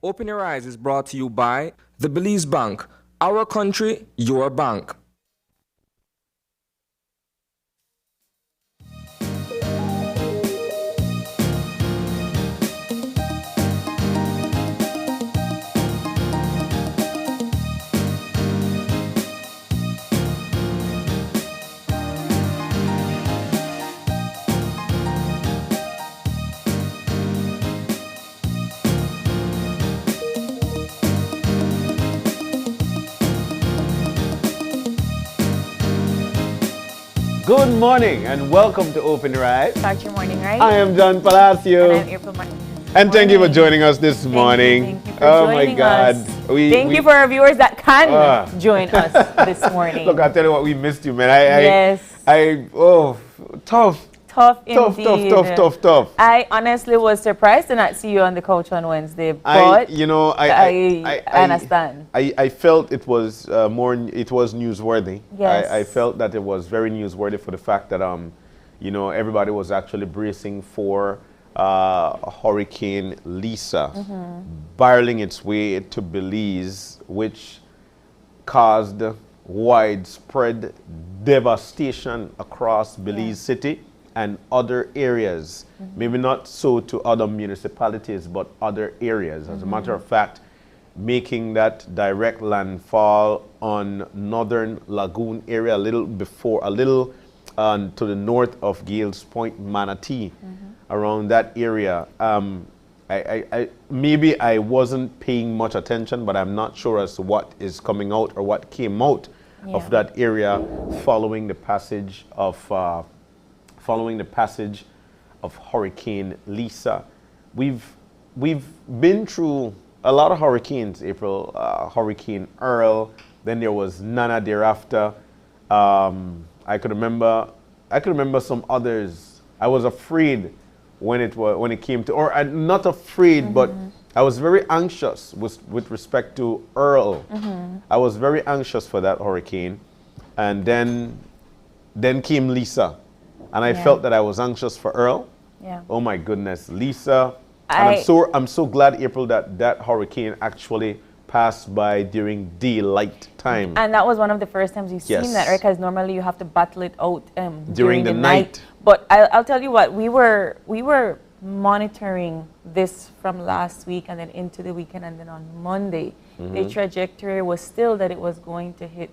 Open Your Eyes is brought to you by the Belize Bank. Our country, your bank. Good morning and welcome to Open Your Eyes. Start your morning, right? I am John Palacio. And I'm April Martin. And thank you for joining us this morning. Thank you for oh my joining God. us. Thank you for our viewers that can join us this morning. Look, I'll tell you what, we missed you, man. Yes. Tough. Tough indeed. Tough. I honestly was surprised to not see you on the couch on Wednesday, but I understand. I felt it was it was newsworthy. Yes. I felt that it was very newsworthy for the fact that everybody was actually bracing for Hurricane Lisa barreling its way to Belize, which caused widespread devastation across Belize City and other areas. Maybe not so to other municipalities, but other areas. As a matter of fact, making that direct landfall on northern lagoon area, a little to the north of Gales Point, Manatee, around that area. Maybe I wasn't paying much attention, but I'm not sure as to what is coming out or what came out of that area following the passage of Hurricane Lisa. We've been through a lot of hurricanes, April. Hurricane Earl, then there was Nana thereafter. I could remember some others. I was afraid when it came to, or not afraid, but I was very anxious with respect to Earl. I was very anxious for that hurricane, and then came Lisa. And I felt that I was anxious for Earl. Yeah. Oh my goodness, Lisa. And I'm so glad, April, that hurricane actually passed by during daylight time. And that was one of the first times you've seen that, right? Because normally you have to battle it out during the night. But I'll tell you what, we were monitoring this from last week and then into the weekend, and then on Monday, the trajectory was still that it was going to hit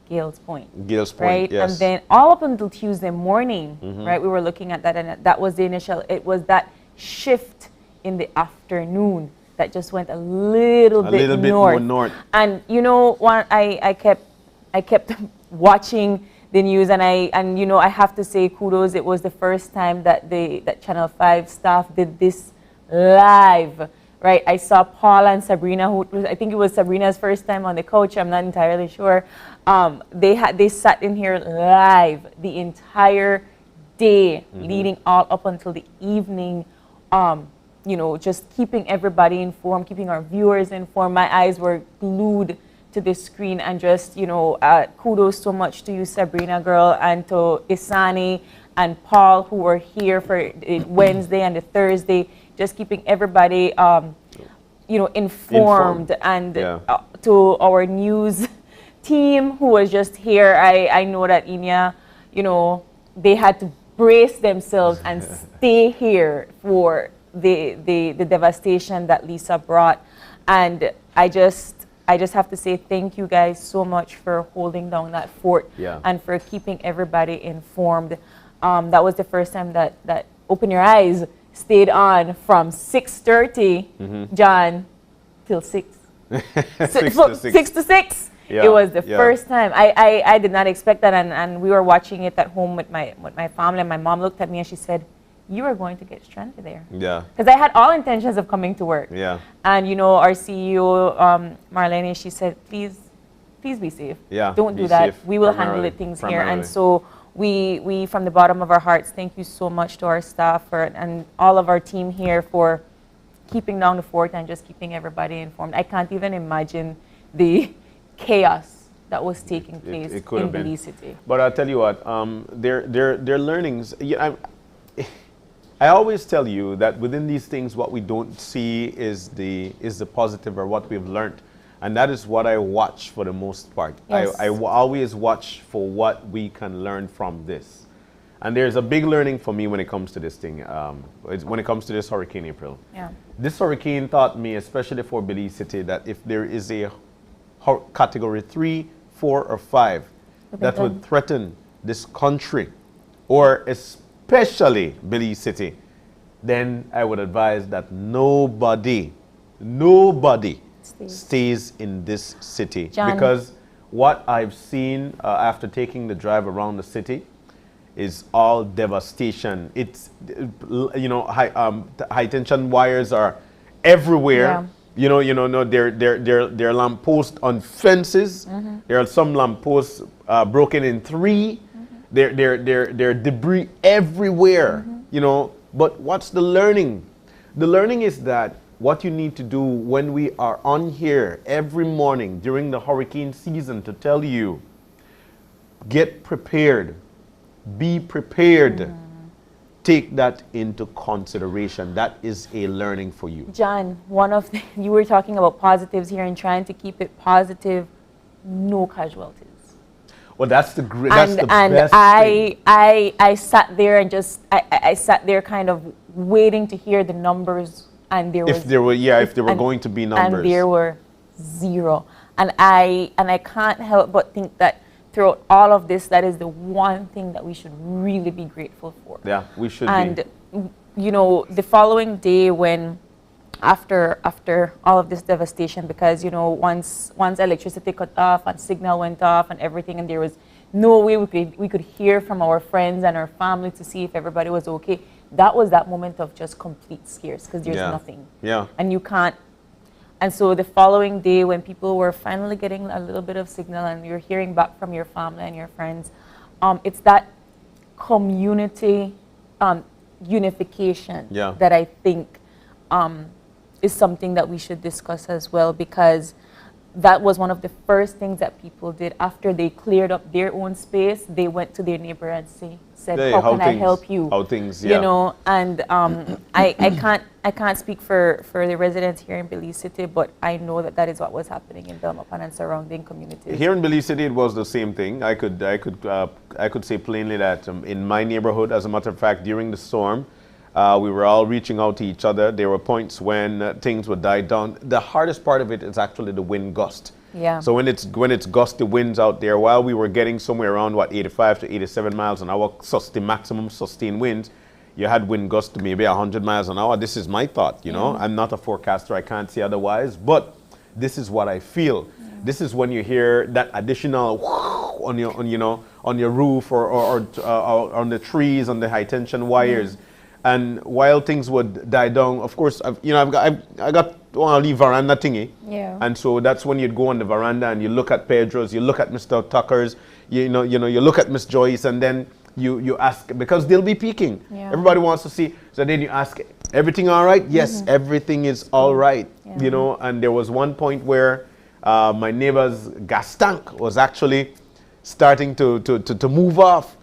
Gales Point, right? Yes. And then all up until Tuesday morning, right, we were looking at that, and that was the initial, it was that shift in the afternoon that just went a little bit more north. And I kept watching the news, and I have to say kudos. It was the first time that that Channel 5 staff did this live. Right, I saw Paul and Sabrina, I think it was Sabrina's first time on the couch, I'm not entirely sure. They sat in here live the entire day, leading all up until the evening, just keeping everybody informed, keeping our viewers informed. My eyes were glued to the screen, and just, kudos so much to you, Sabrina girl, and to Isani and Paul, who were here for the Wednesday and the Thursday, just keeping everybody, informed. And to our news team who was just here, I know that Inya, they had to brace themselves and stay here for the devastation that Lisa brought. And I just have to say thank you guys so much for holding down that fort and for keeping everybody informed. That was the first time that Open Your Eyes stayed on from 6:30, John, till 6. 6 to 6. Yeah, it was the first time. I did not expect that, and we were watching it at home with my family, and my mom looked at me and she said, "You are going to get stranded there." Yeah. Because I had all intentions of coming to work. Yeah. And our CEO, Marlene, she said, please be safe. Yeah. Don't do that. We will handle things here. And so we from the bottom of our hearts, thank you so much to our staff and all of our team here for keeping down the fort and just keeping everybody informed. I can't even imagine the chaos that was taking place in Belize City. But I'll tell you what, their learnings. I always tell you that within these things, what we don't see is the positive or what we've learned. And that is what I watch for the most part. Yes. I always watch for what we can learn from this. And there's a big learning for me when it comes to this thing, when it comes to this Hurricane April. Yeah. This hurricane taught me, especially for Belize City, that if there is a category 3, 4, or 5 that would threaten this country, or especially Belize City, then I would advise that nobody stays in this city. John. Because what I've seen after taking the drive around the city is all devastation. It's, you know, high tension wires are everywhere. Yeah. No, there are lampposts on fences. There are some lampposts broken in 3. There are debris everywhere. You know, but what's the learning? The learning is that what you need to do when we are on here every morning during the hurricane season to tell you, get prepared, be prepared. Take that into consideration. That is a learning for you. John, you were talking about positives here and trying to keep it positive, no casualties. Well, that's the best thing. I sat there and I sat there kind of waiting to hear the numbers, and if there were going to be numbers, and there were 0. And I can't help but think that throughout all of this, that is the one thing that we should really be grateful for. Yeah, we should. And you know, the following day, when after all of this devastation, because you know, once electricity cut off and signal went off and everything, and there was no way we could hear from our friends and our family to see if everybody was okay. That was that moment of just complete scares, because there's nothing. Yeah. And you can't. And so the following day, when people were finally getting a little bit of signal and you're hearing back from your family and your friends, it's that community unification that I think is something that we should discuss as well, because that was one of the first things that people did after they cleared up their own space. They went to their neighbor and said, hey, how can I help you? How things, you know, and I can't speak for the residents here in Belize City, but I know that is what was happening in Belmopan and surrounding communities. Here in Belize City, it was the same thing. I could say plainly that in my neighborhood, as a matter of fact, during the storm, we were all reaching out to each other. There were points when things would die down. The hardest part of it is actually the wind gust. Yeah. So when it's gusty winds out there, while we were getting somewhere around 85 to 87 miles an hour, maximum sustained winds, you had wind gusts to maybe 100 miles an hour. This is my thought, you know. I'm not a forecaster. I can't say otherwise, but this is what I feel. This is when you hear that additional on your roof or on the trees, on the high tension wires. And while things would die down, of course, I got one leave veranda thingy. Yeah. And so that's when you'd go on the veranda and you look at Pedro's, you look at Mr. Tucker's, you look at Miss Joyce, and then you ask, because they'll be peeking. Yeah. Everybody wants to see. So then you ask, everything all right? Yes, everything is all right. Yeah. You know, and there was one point where my neighbor's gas tank was actually starting to move off.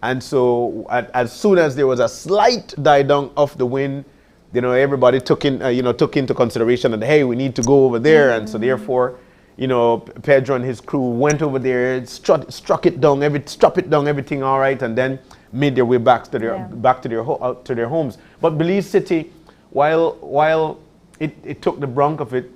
And so as soon as there was a slight die down of the wind, you know, everybody took into consideration that, hey, we need to go over there. And so therefore, you know, Pedro and his crew went over there, struck it down, everything all right, and then made their way back to their homes. But Belize City, while it took the brunt of it,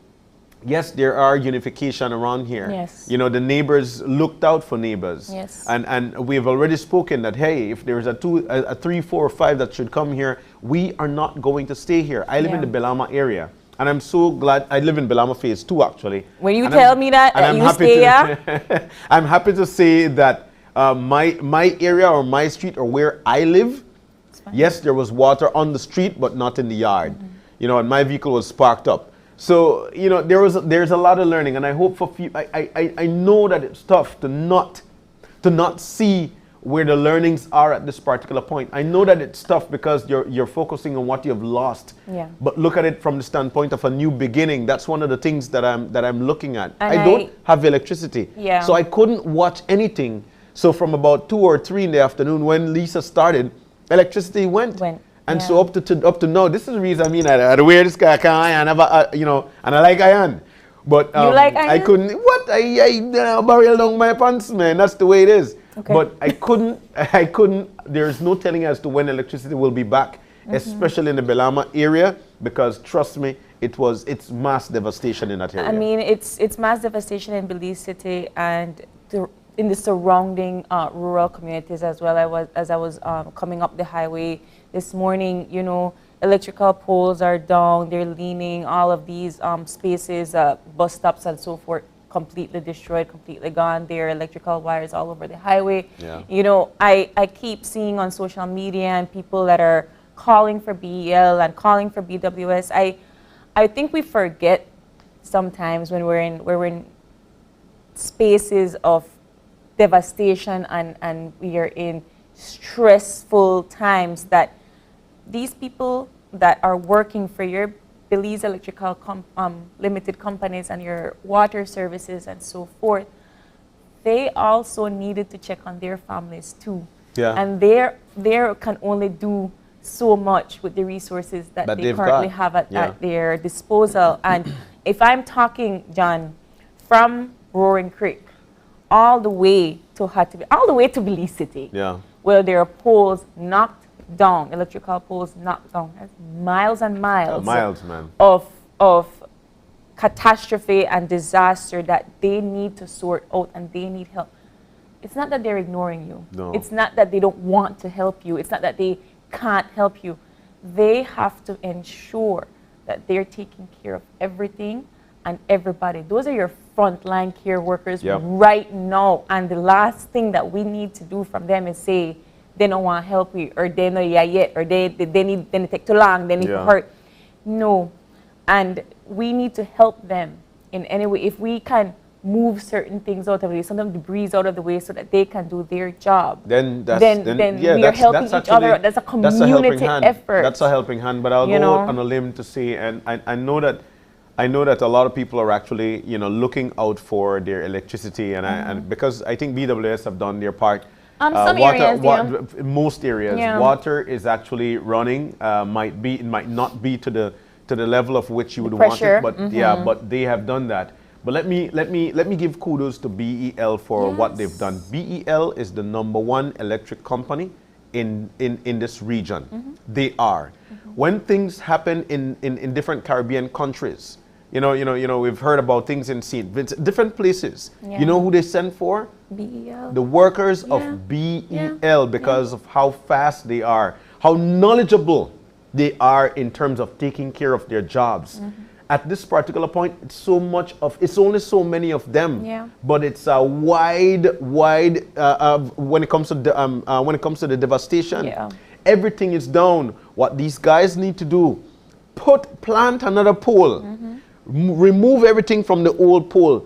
yes, there are unification around here. Yes. You know, the neighbors looked out for neighbors. Yes. And we've already spoken that, hey, if there's a 3, 4, or 5 that should come here, we are not going to stay here. I live in the Belama area. And I'm so glad. I live in Belama Phase 2, actually. When you tell me that you stay here? I'm happy to say that my area or my street or where I live, yes, there was water on the street, but not in the yard. You know, and my vehicle was parked up. So, you know, there's a lot of learning, and I hope for I know that it's tough to not see where the learnings are at this particular point. I know that it's tough because you're focusing on what you've lost. Yeah. But look at it from the standpoint of a new beginning. That's one of the things that I'm looking at. And I don't have electricity. Yeah. So I couldn't watch anything. So from about 2 or 3 in the afternoon when Lisa started, electricity went. And so up to now, this is the reason I mean I wear this guy I never and I like iron. But You like iron? I couldn't I barrel down my pants, man. That's the way it is. Okay. But I couldn't there's no telling as to when electricity will be back, especially in the Belama area, because trust me, it's mass devastation in that area. I mean, it's mass devastation in Belize City and in the surrounding rural communities as well. As I was coming up the highway this morning, you know, electrical poles are down, they're leaning, all of these spaces, bus stops and so forth, completely destroyed, completely gone. There are electrical wires all over the highway. Yeah. You know, I keep seeing on social media and people that are calling for BEL and calling for BWS. I think we forget sometimes when we're in spaces of devastation and we are in stressful times that these people that are working for your Belize Electrical limited companies and your water services and so forth, they also needed to check on their families too. Yeah. And they can only do so much with the resources that they currently have at their disposal. And if I'm talking, John, from Roaring Creek all the way to Belize City, where there are poles knocked down, electrical poles knocked down. That's miles and miles, man, of catastrophe and disaster that they need to sort out and they need help. It's not that they're ignoring you. No. It's not that they don't want to help you. It's not that they can't help you. They have to ensure that they're taking care of everything and everybody. Those are your frontline care workers right now. And the last thing that we need to do from them is say, they don't want to help you, or they know yet, or they take too long, they need to hurt. No. And we need to help them in any way. If we can move certain things out of the way, some of the debris out of the way so that they can do their job, then we are helping each other. That's a community effort. That's a helping hand. But I'll go on a limb to say, and I know that a lot of people are actually looking out for their electricity, and because I think BWS have done their part. Some areas, most areas, water is actually running. It might not be to the level of which you would want it, but but they have done that. But let me give kudos to BEL for what they've done. BEL is the #1 electric company in this region. They are. When things happen in different Caribbean countries, we've heard about things in different places. You know who they send for? BEL. The workers of BEL, because of how fast they are, how knowledgeable they are in terms of taking care of their jobs. At this particular point, it's only so many of them, but it's a wide when it comes to the devastation. Everything is down. What these guys need to do: plant another pole, remove everything from the old pole,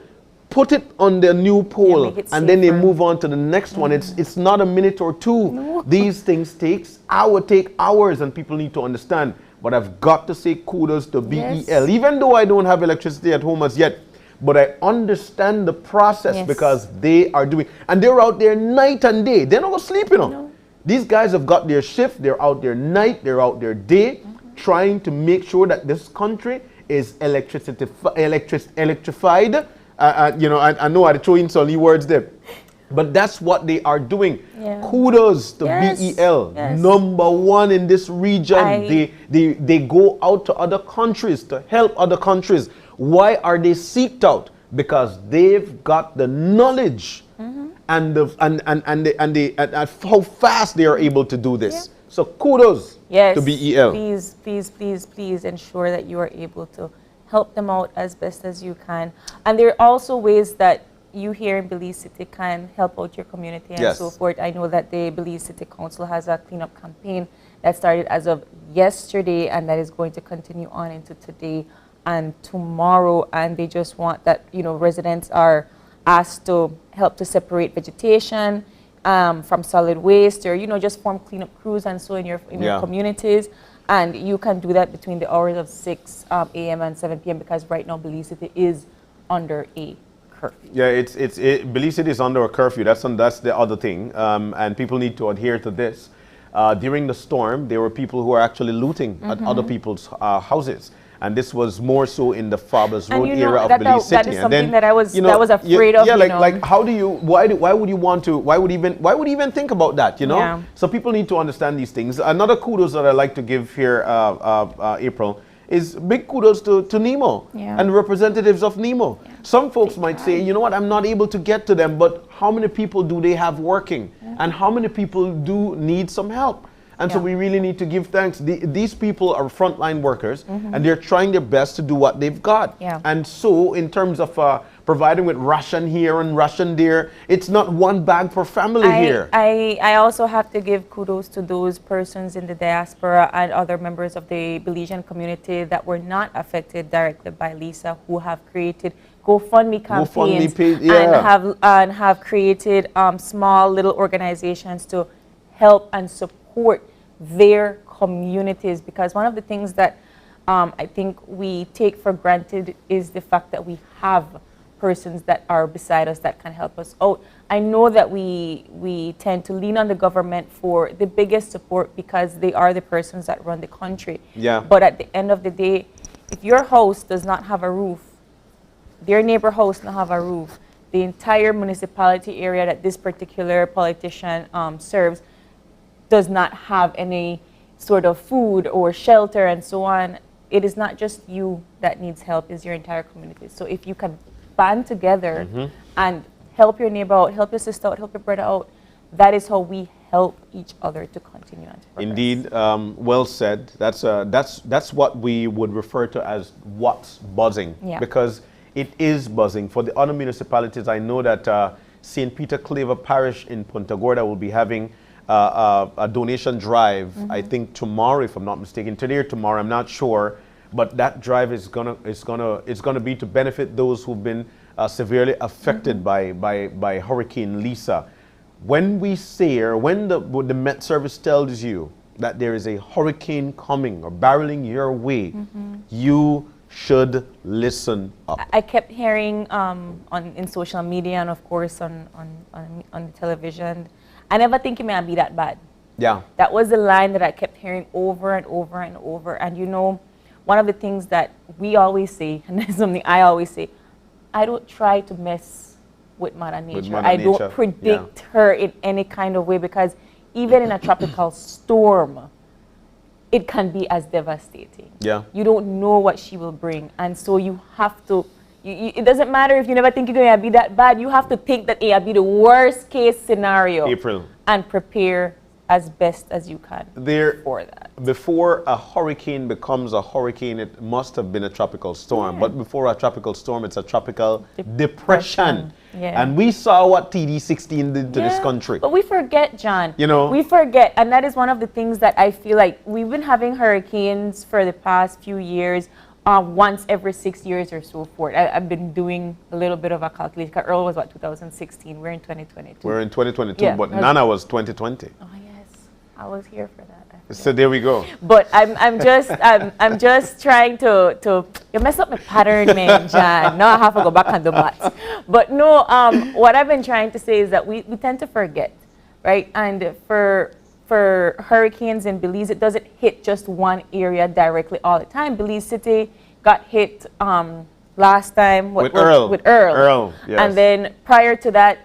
put it on the new pole, and then they move on to the next one. It's not a minute or two. No. These things take hours, and people need to understand. But I've got to say kudos to BEL, even though I don't have electricity at home as yet. But I understand the process because they are doing, and they're out there night and day. They're not sleeping. No. These guys have got their shift. They're out there night. They're out there day, trying to make sure that this country is electrified. I know I throw in some new words there, but that's what they are doing. Kudos to BEL, #1 in this region. They go out to other countries to help other countries. Why are they seeked out? Because they've got the knowledge and how fast they are able to do this. So kudos to BEL. Please ensure that you are able to help them out as best as you can. And there are also ways that you here in Belize City can help out your community and so forth. I know that the Belize City Council has a cleanup campaign that started as of yesterday and that is going to continue on into today and tomorrow. And they just want that, residents are asked to help to separate vegetation from solid waste, or, just form cleanup crews and so in your communities. And you can do that between the hours of 6 a.m. and 7 p.m. because right now Belize City is under a curfew. Yeah, Belize City is under a curfew. That's the other thing, and people need to adhere to this. During the storm, there were people who were actually looting at other people's houses. And this was more so in the Farbers Road area of Belize City. That is something that I was afraid of. Yeah, like how do you? Why would you want to? Why would you even think about that? You know. Yeah. So people need to understand these things. Another kudos that I like to give here, April, is big kudos to NEMO and representatives of NEMO. Yeah. Some folks might say, you know what, I'm not able to get to them, but how many people do they have working? And how many people do need some help? And so we really need to give thanks. These people are frontline workers, and they're trying their best to do what they've got. Yeah. And so in terms of providing with ration here and ration there, it's not one bag per family here. I also have to give kudos to those persons in the diaspora and other members of the Belizean community that were not affected directly by Lisa, who have created GoFundMe campaigns and have created small little organizations to help and support their communities, because one of the things that I think we take for granted is the fact that we have persons that are beside us that can help us out. I know that we tend to lean on the government for the biggest support because they are the persons that run the country. Yeah. But at the end of the day, if your house does not have a roof, their neighbor house does not have a roof, the entire municipality area that this particular politician serves does not have any sort of food or shelter and so on, it is not just you that needs help, it's your entire community. So if you can band together and help your neighbor out, help your sister out, help your brother out, that is how we help each other to continue on to progress. Indeed, well said. That's what we would refer to as what's buzzing, because it is buzzing. For the other municipalities, I know that St. Peter Claver Parish in Punta Gorda will be having a donation drive, I think tomorrow, if I'm not mistaken, today or tomorrow, I'm not sure, but that drive is gonna be to benefit those who've been severely affected by Hurricane Lisa. When we say, or when the Met Service tells you that there is a hurricane coming or barreling your way, you should listen up. I kept hearing in social media and of course on the television, I never think it may be that bad. Yeah. That was the line that I kept hearing over and over and over. And you know, one of the things that we always say, and that's something I always say, I don't try to mess with Mother Nature. I don't predict her in any kind of way, because even in a tropical storm, it can be as devastating. Yeah. You don't know what she will bring. And so you have to, it doesn't matter if you never think it's going to be that bad. You have to think that it will be the worst case scenario. April. And prepare as best as you can for that. Before a hurricane becomes a hurricane, it must have been a tropical storm. But before a tropical storm, it's a tropical depression. Yeah. And we saw what TD16 did to this country. But we forget, John. You know, we forget. And that is one of the things that I feel like we've been having hurricanes for the past few years. Once every 6 years or so forth. I've been doing a little bit of a calculation. Earl was what, 2016? We're in 2022. We're in 2022, but Nana was 2020. Oh yes, I was here for that. So there we go. But I'm just trying to you mess up my pattern, man, John. Now I have to go back on the mat. But no, what I've been trying to say is that we tend to forget, right? And for hurricanes in Belize, it doesn't hit just one area directly all the time. Belize City got hit last time with Earl. Earl, yes. And then prior to that,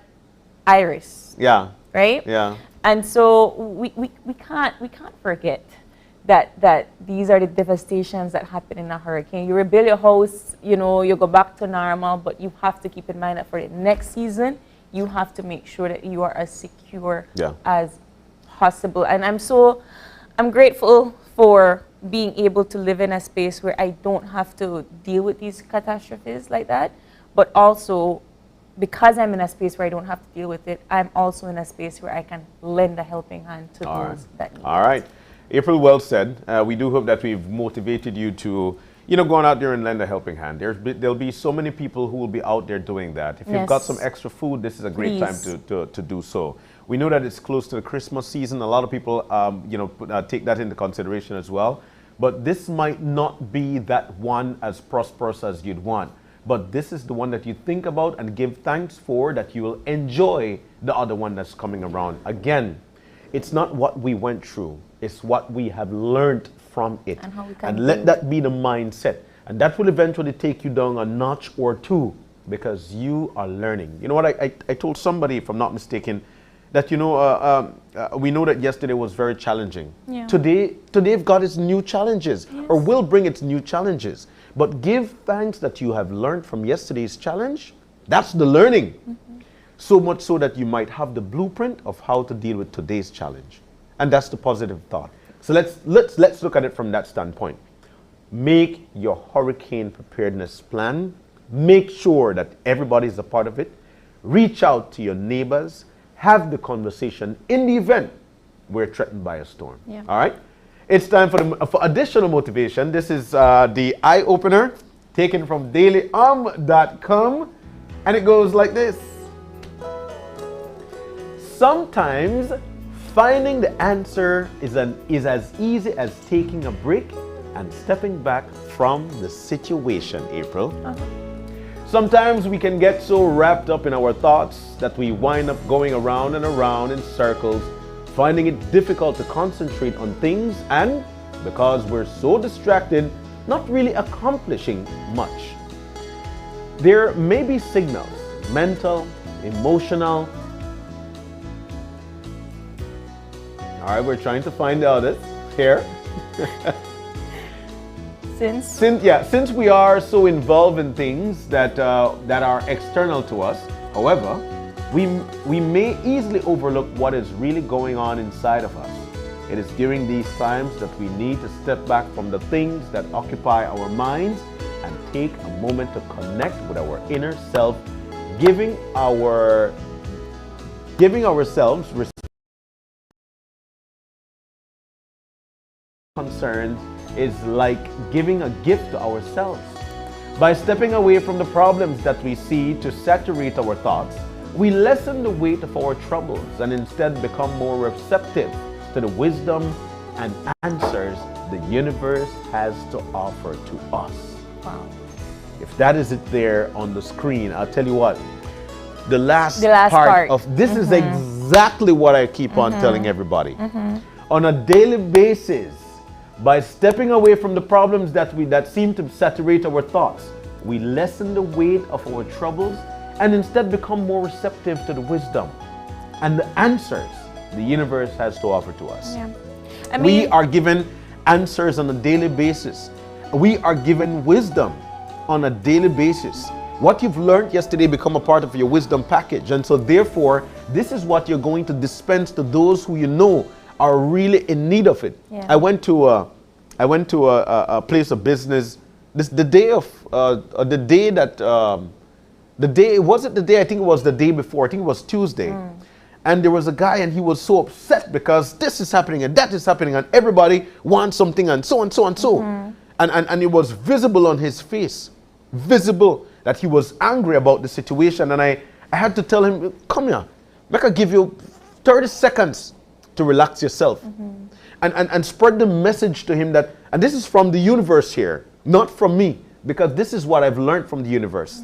Iris. Yeah. Right? Yeah. And so we can't forget that these are the devastations that happen in a hurricane. You rebuild your house, you know, you go back to normal, but you have to keep in mind that for the next season, you have to make sure that you are as secure as possible. And I'm grateful for being able to live in a space where I don't have to deal with these catastrophes like that, but also because I'm in a space where I don't have to deal with it, I'm also in a space where I can lend a helping hand to those that need it. All right. April, well said. We do hope that we've motivated you to, you know, go on out there and lend a helping hand. There'll be so many people who will be out there doing that. If you've got some extra food, this is a great time to do so. We know that it's close to the Christmas season. A lot of people, take that into consideration as well. But this might not be that one as prosperous as you'd want. But this is the one that you think about and give thanks for, that you will enjoy the other one that's coming around. Again, It's not what we went through, it's what we have learned from it. And how we can And let do. that be the mindset. And that will eventually take you down a notch or two because you are learning. You know what, I told somebody, if I'm not mistaken, that, you know, we know that yesterday was very challenging. Yeah. Today got its new challenges, or will bring its new challenges. But give thanks that you have learned from yesterday's challenge. That's the learning. So much so that you might have the blueprint of how to deal with today's challenge. And that's the positive thought. So let's look at it from that standpoint. Make your hurricane preparedness plan. Make sure that everybody's a part of it. Reach out to your neighbors. Have the conversation in the event we're threatened by a storm. Yeah. All right? It's time for additional motivation. This is the eye-opener taken from dailyom.com, and it goes like this. Sometimes finding the answer is as easy as taking a break and stepping back from the situation, April. Sometimes we can get so wrapped up in our thoughts that we wind up going around and around in circles, finding it difficult to concentrate on things, and because we're so distracted, not really accomplishing much. There may be signals, mental, emotional. All right, we're trying to find the others here. Since we are so involved in things that are external to us, however, we may easily overlook what is really going on inside of us. It is during these times that we need to step back from the things that occupy our minds and take a moment to connect with our inner self, giving ourselves concerns is like giving a gift to ourselves. By stepping away from the problems that we see to saturate our thoughts, we lessen the weight of our troubles and instead become more receptive to the wisdom and answers the universe has to offer to us. Wow. If that isn't there on the screen, I'll tell you what, the last part of this is exactly what I keep on telling everybody. On a daily basis, by stepping away from the problems that seem to saturate our thoughts, we lessen the weight of our troubles and instead become more receptive to the wisdom and the answers the universe has to offer to us. Yeah. We are given answers on a daily basis. We are given wisdom on a daily basis. What you've learned yesterday become a part of your wisdom package. And so therefore, this is what you're going to dispense to those who you know are really in need of it. Yeah. I went to a place of business. The day I think it was the day before. I think it was Tuesday. And there was a guy, and he was so upset because this is happening and that is happening, and everybody wants something, and so and so and so. And it was visible on his face, visible that he was angry about the situation. And I had to tell him, come here, make I give you 30 seconds to relax yourself, and spread the message to him that, and this is from the universe here, not from me, because this is what I've learned from the universe.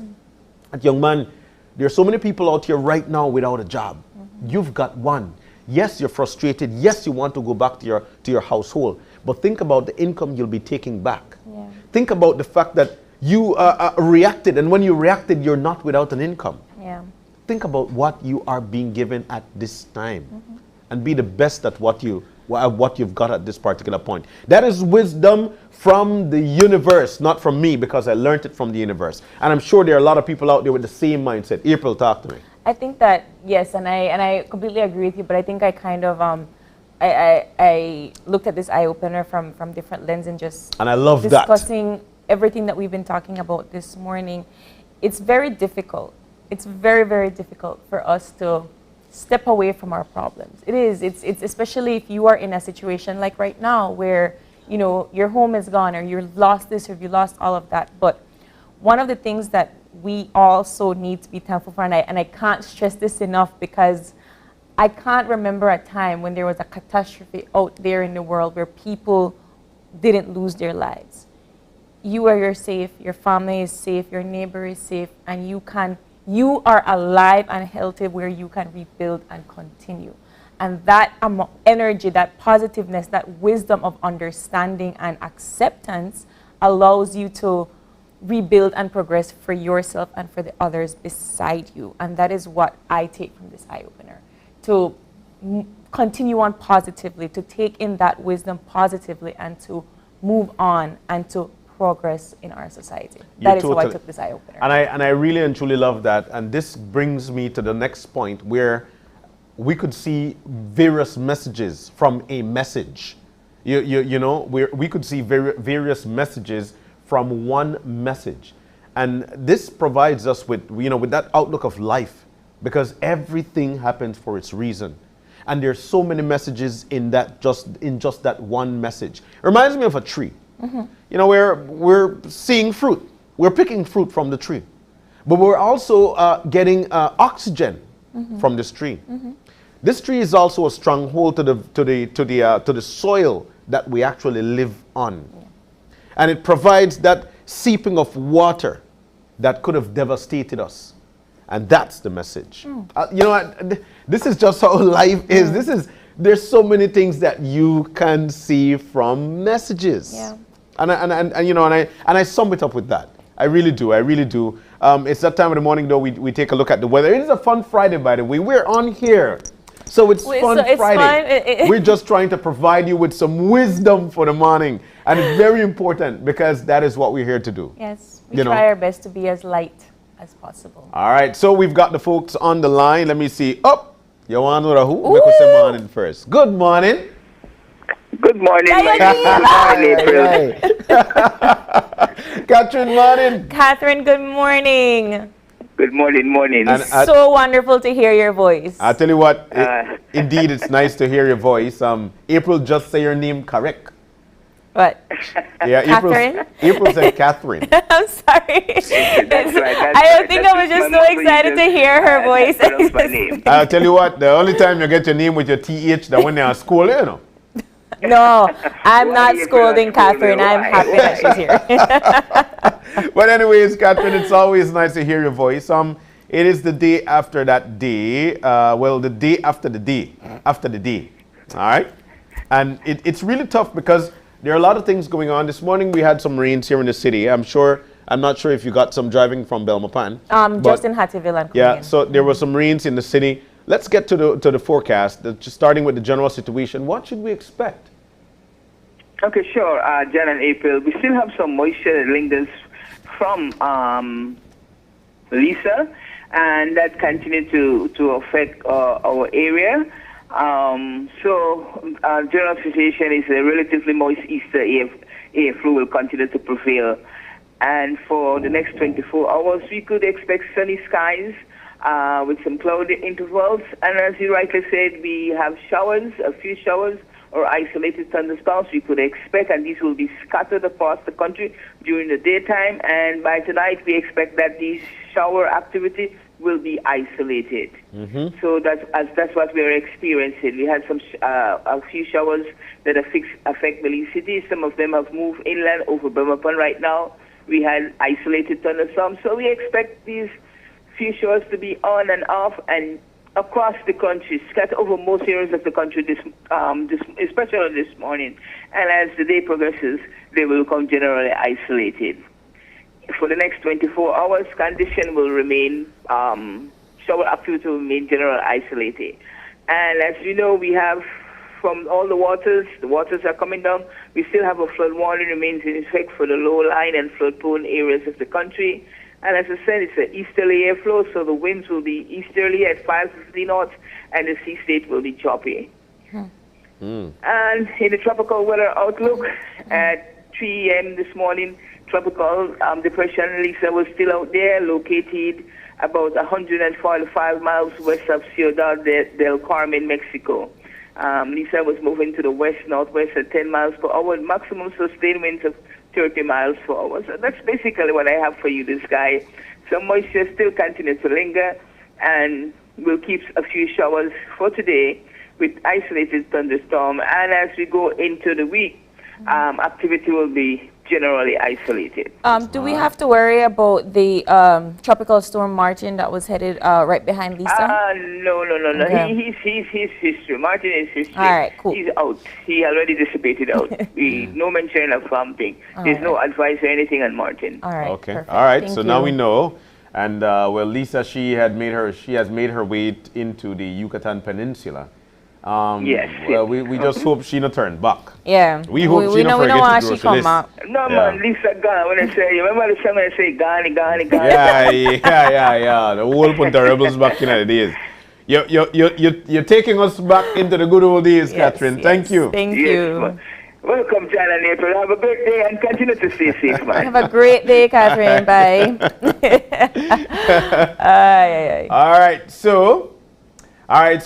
And young man, there are so many people out here right now without a job. You've got one. Yes, you're frustrated. Yes, you want to go back to your household, but think about the income you'll be taking back. Yeah. Think about the fact that you reacted, and when you reacted, you're not without an income. Yeah. Think about what you are being given at this time, and be the best at what you've got at this particular point. That is wisdom from the universe, not from me, because I learned it from the universe. And I'm sure there are a lot of people out there with the same mindset. April, talk to me. I think that, yes, and I completely agree with you, but I think I kind of I looked at this eye-opener from different lenses and just I love discussing everything that we've been talking about this morning. It's very difficult. It's very, very difficult for us to step away from our problems. It is. It's especially if you are in a situation like right now where, you know, your home is gone, or you've lost this, or you lost all of that. But one of the things that we also need to be thankful for, and I can't stress this enough, because I can't remember a time when there was a catastrophe out there in the world where people didn't lose their lives. You're safe, your family is safe, your neighbor is safe, and you are alive and healthy where you can rebuild and continue. And that energy, that positiveness, that wisdom of understanding and acceptance allows you to rebuild and progress for yourself and for the others beside you. And that is what I take from this eye-opener. To continue on positively, to take in that wisdom positively, and to move on and to progress in our society. That is how I took this eye-opener. And I really and truly love that. And this brings me to the next point, where we could see various messages from a message. You know, we could see various messages from one message. And this provides us with, you know, with that outlook of life, because everything happens for its reason. And there's so many messages in that, just that one message. It reminds me of a tree. You know, we're seeing fruit. We're picking fruit from the tree. But we're also getting oxygen from this tree. This tree is also a stronghold to the soil that we actually live on. And it provides that seeping of water that could have devastated us. And that's the message. You know, this is just how life is. There's so many things that you can see from messages. Yeah. And you know, and I sum it up with that. I really do. It's that time of the morning, though, we take a look at the weather. It is a fun Friday, by the way. We're on here. So it's fun Friday. We're just trying to provide you with some wisdom for the morning. And it's very important, because that is what we're here to do. Yes, we try our best to be as light as possible. All right, so we've got the folks on the line. Let me see. Oh, you want to who? We could say morning first. Good morning. Good morning, Catherine, morning. Catherine, good morning. Good morning. And So wonderful to hear your voice. I tell you what, indeed, it's nice to hear your voice. April, just say your name correct. What? Yeah, Catherine? April said Catherine. I'm sorry. That's right. I think I was just so excited to hear her voice. My name. I'll tell you what, the only time you get your name with your TH, that when they're at school, you know. No, I'm not scolding Catherine. I'm happy that she's here. But anyways, Catherine, it's always nice to hear your voice. It is the day after that day. Well, the day after the day. After the day. All right? And it's really tough, because there are a lot of things going on. This morning we had some rains here in the city. I'm not sure if you got some driving from Belmopan. Just in Hattieville and Queen. Yeah, so there were some rains in the city. Let's get to the forecast. Just starting with the general situation. What should we expect? Okay, sure. Jan and April, we still have some moisture that lingers from Lisa, and that continues to affect our area. General situation is a relatively moist easter air flow will continue to prevail. And for the next 24 hours, we could expect sunny skies with some cloudy intervals. And as you rightly said, we have showers, a few showers, or isolated thunderstorms we could expect, and these will be scattered across the country during the daytime. And by tonight, we expect that these shower activity will be isolated. So that's what we're experiencing. We had a few showers that affect Belize City. Some of them have moved inland over Bremerton right now. We had isolated thunderstorms, so we expect these few showers to be on and off and across the country, scattered over most areas of the country, especially this morning. And as the day progresses, they will become generally isolated. For the next 24 hours, condition will remain, shower activity will remain generally isolated. And as you know, we have from all the waters are coming down. We still have a flood warning remains in effect for the low-lying and flood-prone areas of the country. And as I said, it's an easterly airflow, so the winds will be easterly at 550 knots, and the sea state will be choppy. And in the tropical weather outlook, at 3 a.m. this morning, tropical depression Lisa was still out there, located about 145 miles west of Ciudad del Carmen, Mexico. Lisa was moving to the west-northwest at 10 miles per hour, maximum sustained winds of 30 miles per hour. So that's basically what I have for you this guy. Some moisture still continues to linger, and we'll keep a few showers for today with isolated thunderstorm. And as we go into the week, activity will be generally isolated. Do we have to worry about the tropical storm Martin that was headed right behind Lisa? No. Okay. He's history. Martin is history. All right, cool. He's out. He already dissipated out. No mention of something. There's no advice or anything on Martin. All right. Okay. Perfect. All right. Thank So you. now we know. And well, Lisa, she has made her way into the Yucatan Peninsula. Yes. Well, we just hope she not turn back. Yeah. We hope she we not know we don't forget want to she grocery come list. up. No, Yeah. man, Lisa gone. When I say, you remember the song when I say, gone. Yeah. The whole Punta Rebels back in the days. You're taking us back into the good old days, Yes, Catherine. yes. Thank you. Thank Yes, you. man. Welcome, John and April. Have a great day and continue to stay safe, man. Have a great day, Catherine. Bye. Ay. All right, so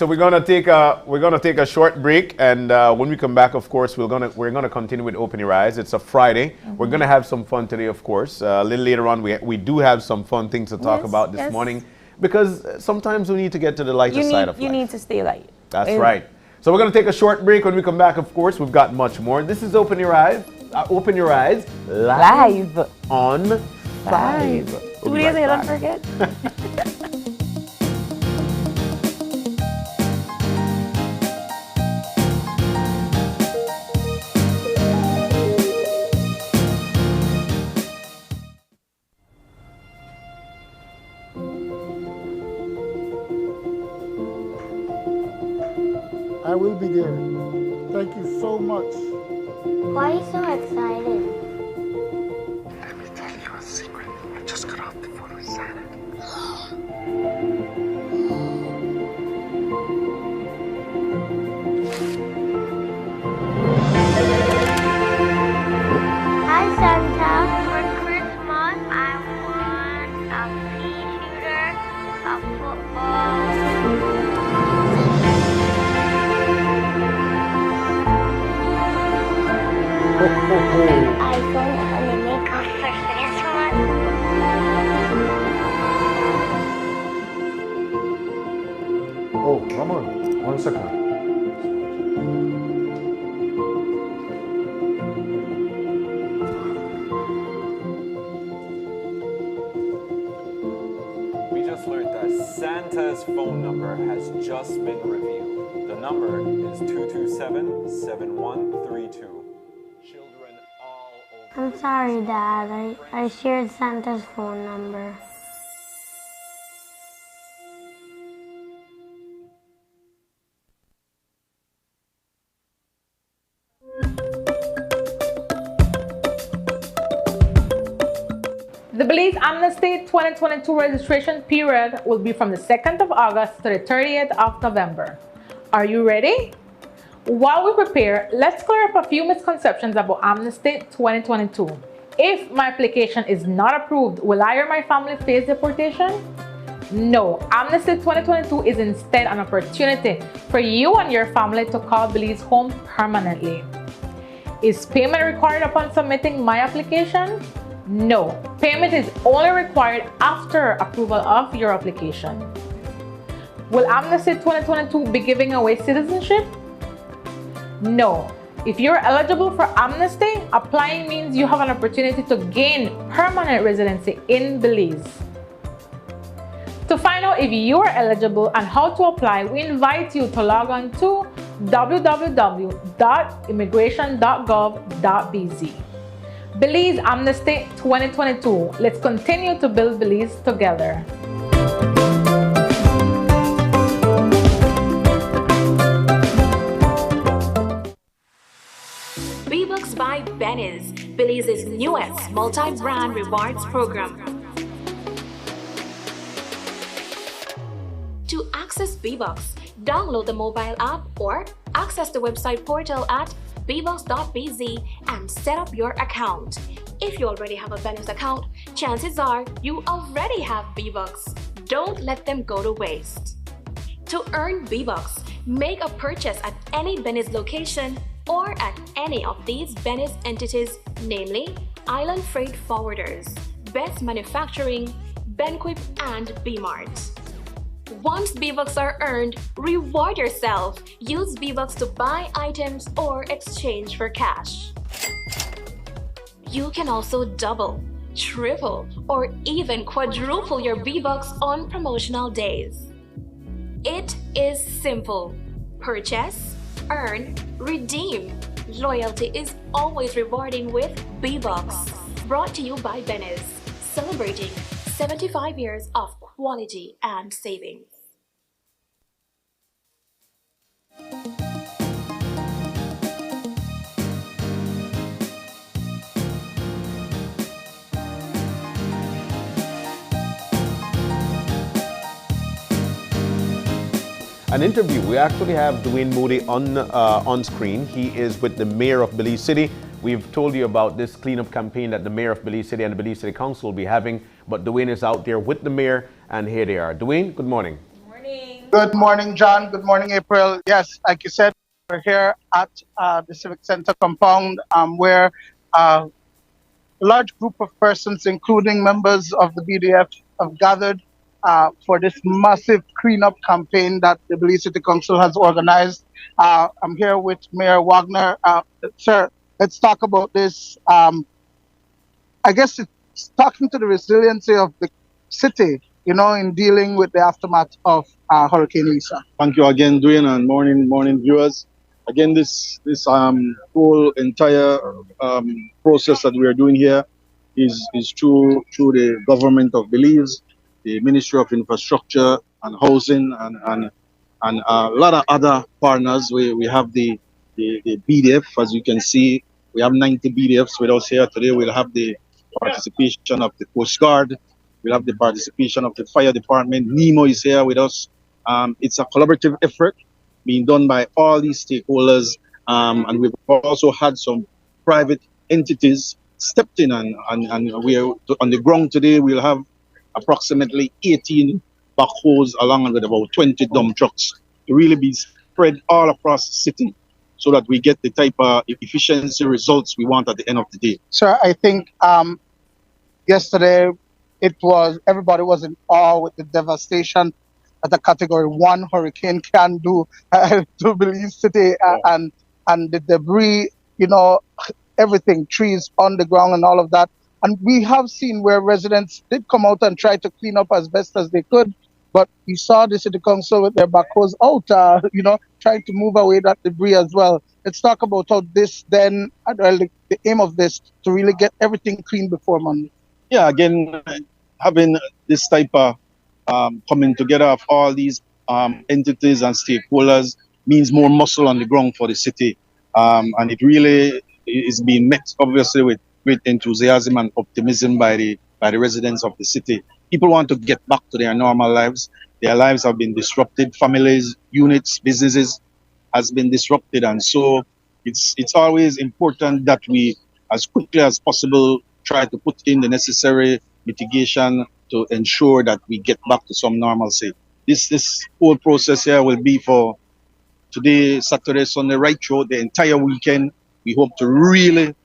we're gonna take a short break, and when we come back, of course, we're gonna continue with Open Your Eyes. It's a Friday. We're gonna have some fun today, of course. A little later on, we do have some fun things to talk Yes, about this yes. morning, because sometimes we need to get to the lighter side of life. You need to stay light. That's right. So we're gonna take a short break. When we come back, of course, we've got much more. This is Open Your Eyes. Open Your Eyes Live. on 5. 2 days I don't forget. I will be there. Thank you so much. Why are you so excited? Let me tell you a secret. I just got off the phone with Santa. Hi, Santa. For Christmas, I want a pea shooter, a football. iPhone and a makeup for Christmas. Oh, come on. 1 second. We just learned that Santa's phone number has just been revealed. The number is 227-7132. Children all over. I'm sorry, Dad. I shared Santa's phone number. The Belize Amnesty 2022 registration period will be from the 2nd of August to the 30th of November. Are you ready? While we prepare, let's clear up a few misconceptions about Amnesty 2022. If my application is not approved, will I or my family face deportation? No, Amnesty 2022 is instead an opportunity for you and your family to call Belize home permanently. Is payment required upon submitting my application? No, payment is only required after approval of your application. Will Amnesty 2022 be giving away citizenship? No. If you're eligible for Amnesty, applying means you have an opportunity to gain permanent residency in Belize. To find out if you are eligible and how to apply, we invite you to log on to www.immigration.gov.bz. Belize Amnesty 2022. Let's continue to build Belize together. V-Bucks by Benny's, Belize's newest multi-brand rewards program. To access V-Bucks, download the mobile app or access the website portal at vbucks.bz and set up your account. If you already have a Benny's account, chances are you already have V-Bucks. Don't let them go to waste. To earn V-Bucks, make a purchase at any Benny's location or at any of these Benny's entities, namely Island Freight Forwarders, Best Manufacturing, Benquip, and B-Mart. Once V-Bucks are earned, reward yourself. Use V-Bucks to buy items or exchange for cash. You can also double, triple, or even quadruple your V-Bucks on promotional days. It is simple. Purchase, earn, redeem. Loyalty is always rewarding with V-Bucks. Brought to you by Benez, celebrating 75 years of quality and savings. An interview. We actually have Dwayne Moody on screen. He is with the Mayor of Belize City. We've told you about this cleanup campaign that the Mayor of Belize City and the Belize City Council will be having, but Dwayne is out there with the Mayor, and here they are. Dwayne, good morning. Good morning, John. Good morning, April. Yes, like you said, we're here at the Civic Center compound where a large group of persons, including members of the BDF, have gathered for this massive cleanup campaign that the Belize City Council has organized. I'm here with Mayor Wagner. Sir, let's talk about this. I guess it's talking to the resiliency of the city, you know, in dealing with the aftermath of Hurricane Lisa. Thank you again, Dwayne, and morning viewers. Again, this whole entire process that we are doing here is through the government of Belize, the Ministry of Infrastructure and Housing, and a lot of other partners. We have the BDF, as you can see. We have 90 BDFs with us here today. We'll have the participation of the Coast Guard. We'll have the participation of the Fire Department. NEMO is here with us. It's a collaborative effort being done by all these stakeholders. And we've also had some private entities stepped in, and we are on the ground today. We'll have approximately 18 backhoes along with about 20 dump trucks to really be spread all across the city so that we get the type of efficiency results we want at the end of the day. Sir, I think yesterday everybody was in awe with the devastation that a Category 1 hurricane can do to Belize City, and the debris, you know, everything, trees on the ground and all of that. And we have seen where residents did come out and try to clean up as best as they could, but we saw the City Council with their backhoes out, you know, trying to move away that debris as well. Let's talk about how this then, the aim of this, to really get everything clean before Monday. Yeah, again, having this type of coming together of all these entities and stakeholders means more muscle on the ground for the city. And it really is being met, obviously, with great enthusiasm and optimism by the residents of the city. People want to get back to their normal lives. Their lives have been disrupted. Families, units, businesses has been disrupted. And so it's always important that we, as quickly as possible, try to put in the necessary mitigation to ensure that we get back to some normalcy. This whole process here will be for today, Saturday, Sunday, right through the entire weekend. We hope to really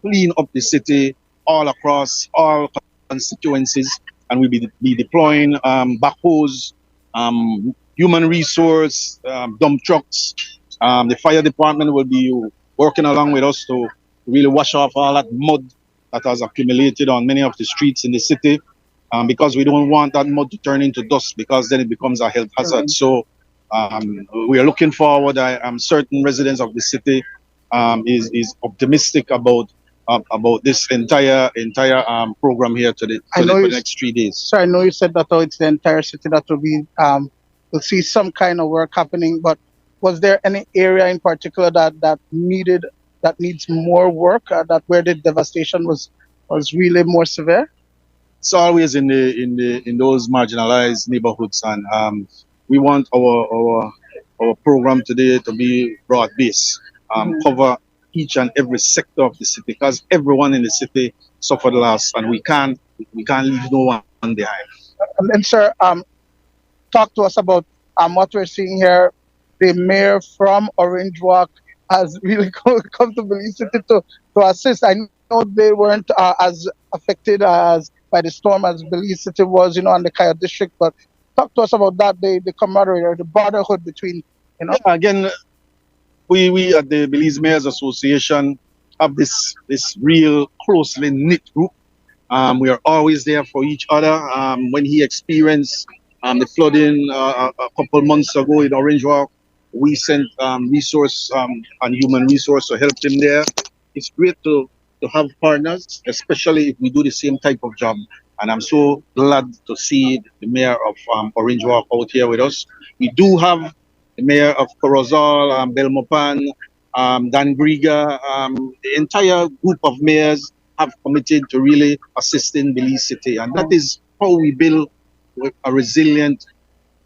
clean up the city all across all constituencies, and we'll be deploying backhoes, human resource, dump trucks. The fire department will be working along with us to really wash off all that mud that has accumulated on many of the streets in the city, because we don't want that mud to turn into dust, because then it becomes a health hazard. So we are looking forward. I'm certain residents of the city is optimistic about this entire program here for the next 3 days. So I know you said that it's the entire city that will be will see some kind of work happening, but was there any area in particular that needs more work, that where the devastation was really more severe? It's always in those marginalized neighborhoods, and we want our program today to be broad-based, cover each and every sector of the city, because everyone in the city suffered loss, and we can't leave no one behind. And sir, talk to us about what we're seeing here. The mayor from Orange Walk has really come to Belize City to assist. I know they weren't as affected as by the storm as Belize City was, you know, and the Kaya district, but talk to us about that, the camaraderie or the brotherhood between, you know. Yeah, again, we at the Belize Mayors Association have this real closely knit group. We are always there for each other. When he experienced the flooding a couple months ago in Orange Walk, we sent resource and human resource to help him there. It's great to have partners, especially if we do the same type of job. And I'm so glad to see the mayor of Orange Walk out here with us. We do have the mayor of Corozal, Belmopan, Dan Griga, the entire group of mayors have committed to really assisting Belize City. And that is how we build a resilient,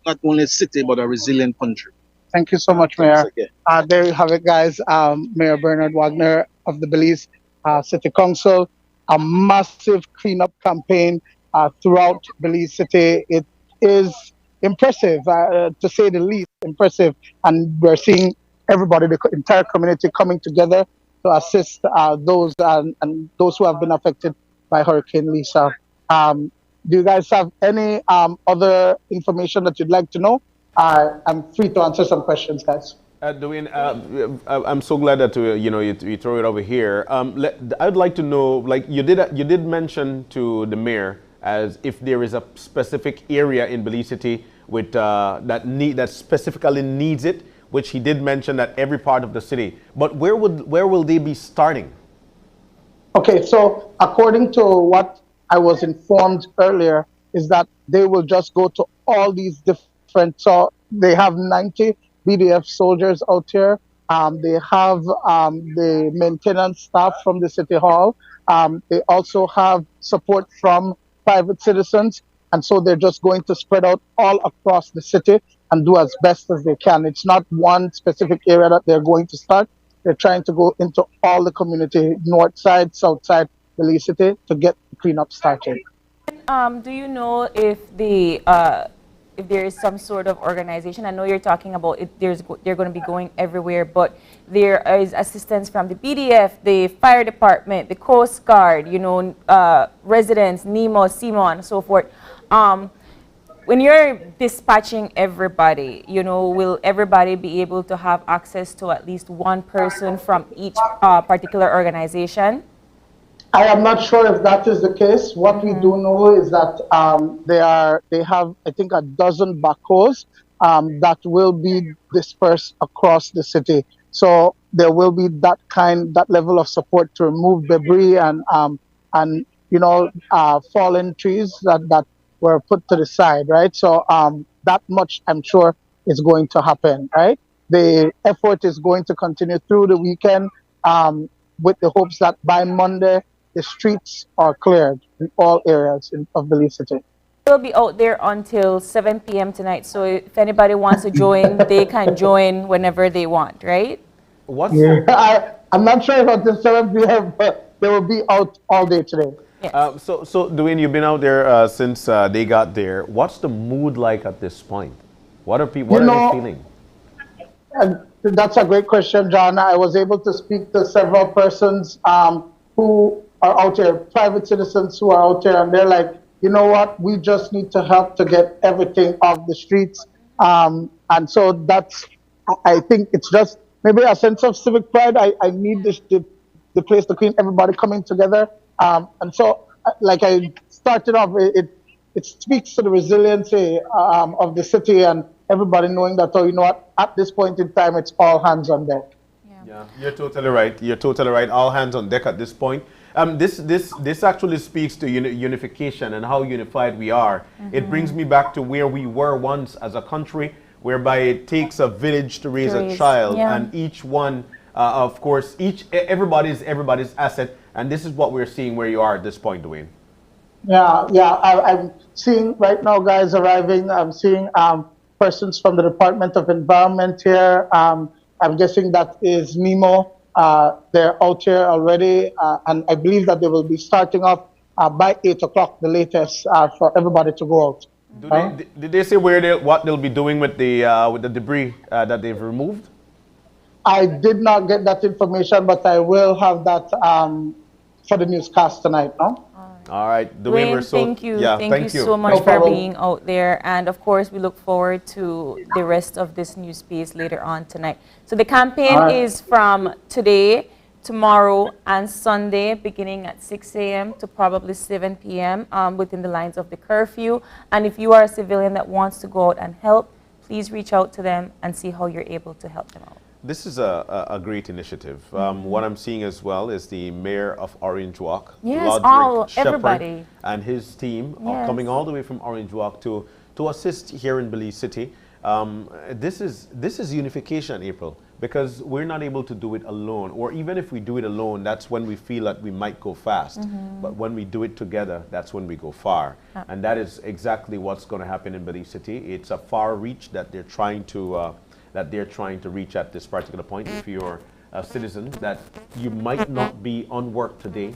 not only city, but a resilient country. Thank you so much, Mayor. There you have it, guys. Mayor Bernard Wagner of the Belize City Council. A massive cleanup campaign throughout Belize City. It is impressive, to say the least, impressive. And we're seeing everybody, the entire community coming together to assist those and those who have been affected by Hurricane Lisa. Do you guys have any other information that you'd like to know? I'm free to answer some questions, guys. Dwayne, I'm so glad that you throw it over here. I'd like to know, like you did mention to the mayor, as if there is a specific area in Belize City with that specifically needs it, which he did mention that every part of the city. But where will they be starting? Okay, so according to what I was informed earlier, is that they will just go to all these different. So they have 90 BDF soldiers out here. They have the maintenance staff from the city hall. They also have support from private citizens. And so they're just going to spread out all across the city and do as best as they can. It's not one specific area that they're going to start. They're trying to go into all the community, north side, south side, Belize City, to get the cleanup started. Do you know if if there is some sort of organization? I know you're talking about it. They're going to be going everywhere, but there is assistance from the BDF, the fire department, the Coast Guard, residents, NEMO, CMO, and so forth. When you're dispatching everybody, will everybody be able to have access to at least one person from each particular organization? I am not sure if that is the case. What we do know is that they have, I think, a dozen backhoes that will be dispersed across the city. So there will be that level of support to remove debris and fallen trees that were put to the side, right? So that much, I'm sure, is going to happen, right? The effort is going to continue through the weekend with the hopes that by Monday, the streets are cleared in all areas of Belize City. We'll be out there until 7 p.m. tonight, so if anybody wants to join, they can join whenever they want, right? I'm not sure about the 7 p.m., but they will be out all day today. Yes. So Dwayne, you've been out there since they got there. What's the mood like at this point? What are they feeling? That's a great question, John. I was able to speak to several persons who are out there, private citizens who are out there, and they're like, you know what, we just need to help to get everything off the streets. And so I think it's just maybe a sense of civic pride. I need the place to clean, everybody coming together. And so, like I started off, it speaks to the resiliency of the city and everybody knowing that, you know what, at this point in time, it's all hands on deck. Yeah, you're totally right. You're totally right. All hands on deck at this point. This actually speaks to unification and how unified we are. It brings me back to where we were once as a country, whereby it takes a village to raise a child, and each one, of course, everybody's asset. And this is what we're seeing where you are at this point, Dwayne. Yeah. I'm seeing right now guys arriving. I'm seeing persons from the Department of Environment here. I'm guessing that is NEMO. They're out here already, and I believe that they will be starting off by 8 o'clock, the latest, for everybody to go out. Did they say what they'll be doing with the debris that they've removed? I did not get that information, but I will have that for the newscast tonight. No? All right, Dwayne, thank you. Thank you so much for being out there. And of course, we look forward to the rest of this news piece later on tonight. So the campaign is from today tomorrow and Sunday, beginning at 6 a.m. to probably 7 p.m. Within the lines of the curfew. And if you are a civilian that wants to go out and help, please reach out to them and see how you're able to help them out. This is a great initiative. What I'm seeing as well is the mayor of Orange Walk, Yes, everybody. and his team are coming all the way from Orange Walk to assist here in Belize City. This is unification, April, because we're not able to do it alone, or even if we do it alone, that's when we feel that we might go fast. But when we do it together, that's when we go far. And that is exactly what's going to happen in Belize City. It's a far reach that they're trying to reach at this particular point. If you're a citizen that you might not be on work today,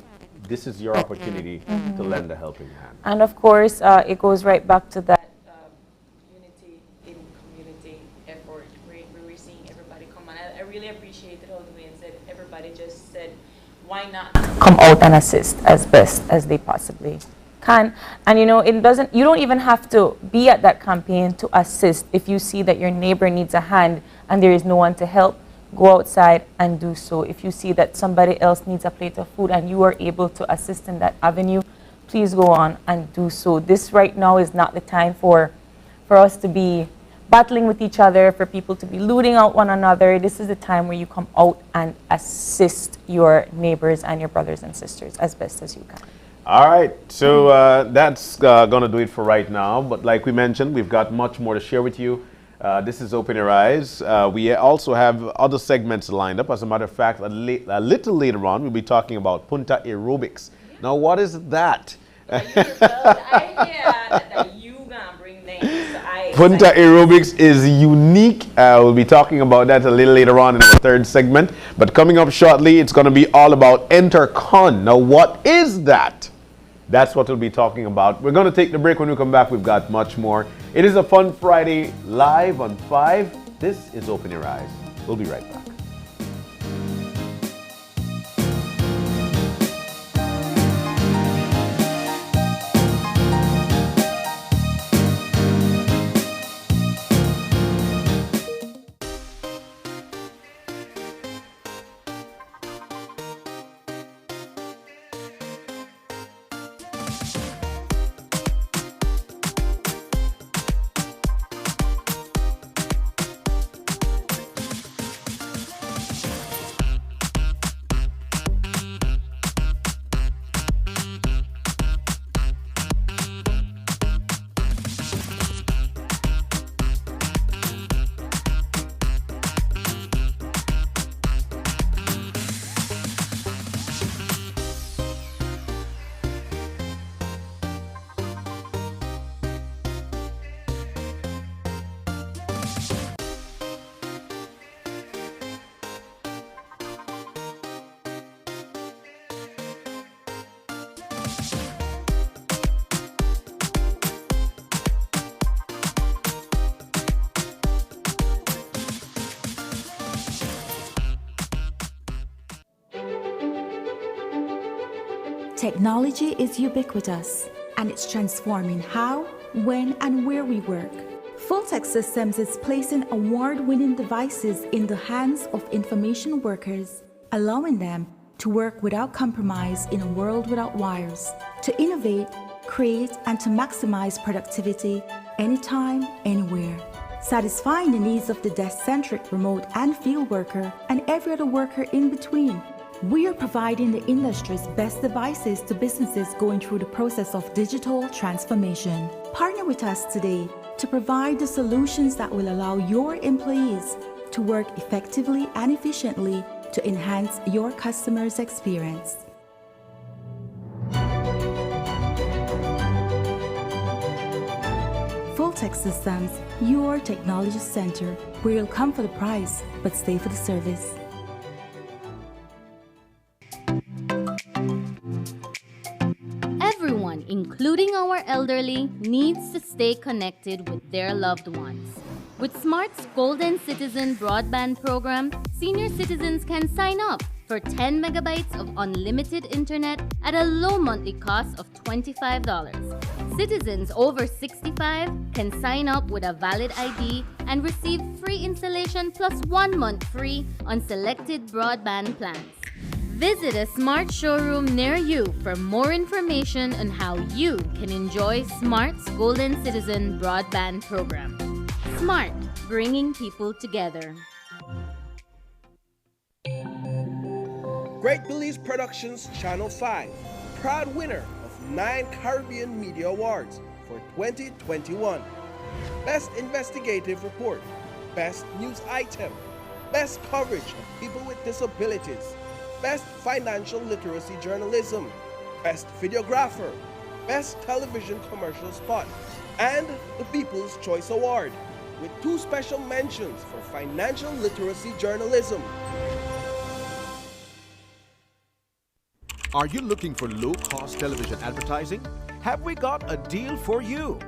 this is your opportunity to lend a helping hand. And of course, it goes right back to that unity in community effort. We're seeing everybody come on. I really appreciated how Dwayne said everybody just said, why not come out and assist as best as they possibly can. And you know, you don't even have to be at that campaign to assist. If you see that your neighbor needs a hand and there is no one to help, go outside and do so. If you see that somebody else needs a plate of food and you are able to assist in that avenue, please go on and do so. This right now is not the time for us to be battling with each other, for people to be looting out one another. This is the time where you come out and assist your neighbors and your brothers and sisters as best as you can. All right, so that's going to do it for right now. But like we mentioned, we've got much more to share with you. This is Open Your Eyes. We also have other segments lined up. As a matter of fact, a little later on, we'll be talking about Punta Aerobics. Now, what is that? Punta Aerobics is unique. We'll be talking about that a little later on in our third segment. But coming up shortly, it's going to be all about Entrecon. Now, what is that? That's what we'll be talking about. We're going to take the break. When we come back, we've got much more. It is a fun Friday live on 5. This is Open Your Eyes. We'll be right back. Technology is ubiquitous, and it's transforming how, when, and where we work. Fulltech Systems is placing award-winning devices in the hands of information workers, allowing them to work without compromise in a world without wires, to innovate, create, and to maximize productivity anytime, anywhere. Satisfying the needs of the desk-centric remote and field worker and every other worker in between. We are providing the industry's best devices to businesses going through the process of digital transformation. Partner with us today to provide the solutions that will allow your employees to work effectively and efficiently to enhance your customers' experience. Fulltech Systems, your technology center, where you'll come for the price but stay for the service. Everyone, including our elderly, needs to stay connected with their loved ones. With Smart's Golden Citizen broadband program, senior citizens can sign up for 10 megabytes of unlimited internet at a low monthly cost of $25. Citizens over 65 can sign up with a valid ID and receive free installation plus 1 month free on selected broadband plans. Visit a Smart showroom near you for more information on how you can enjoy Smart's Golden Citizen broadband program. Smart, bringing people together. Great Belize Productions Channel 5, proud winner of 9 Caribbean Media Awards for 2021. Best Investigative Report, Best News Item, Best Coverage of People with Disabilities, Best Financial Literacy Journalism, Best Videographer, Best Television Commercial Spot, and the People's Choice Award, with 2 special mentions for Financial Literacy Journalism. Are you looking for low-cost television advertising? Have we got a deal for you?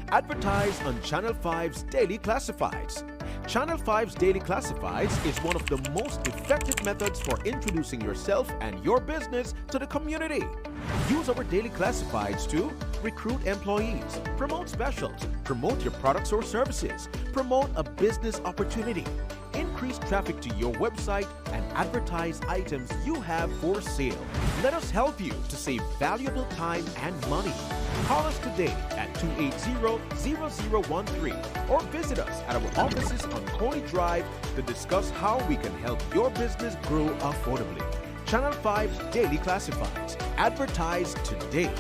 Advertise on Channel 5's Daily Classifieds. Channel 5's Daily Classifieds is one of the most effective methods for introducing yourself and your business to the community. Use our Daily Classifieds to recruit employees, promote specials, promote your products or services, promote a business opportunity, increase traffic to your website, and advertise items you have for sale. Let us help you to save valuable time and money. Call us today at 280-0013 or visit us at our offices on Coney Drive to discuss how we can help your business grow affordably. Channel 5 Daily Classifieds. Advertise today.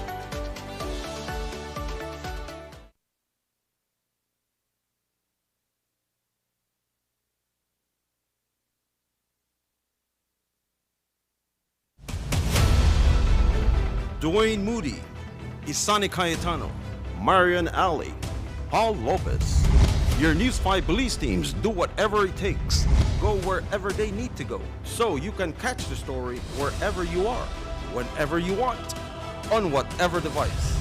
Dwayne Moody, Isani Cayetano, Marian Ali, Paul Lopez. Your News 5 Belize teams do whatever it takes, go wherever they need to go, so you can catch the story wherever you are, whenever you want, on whatever device.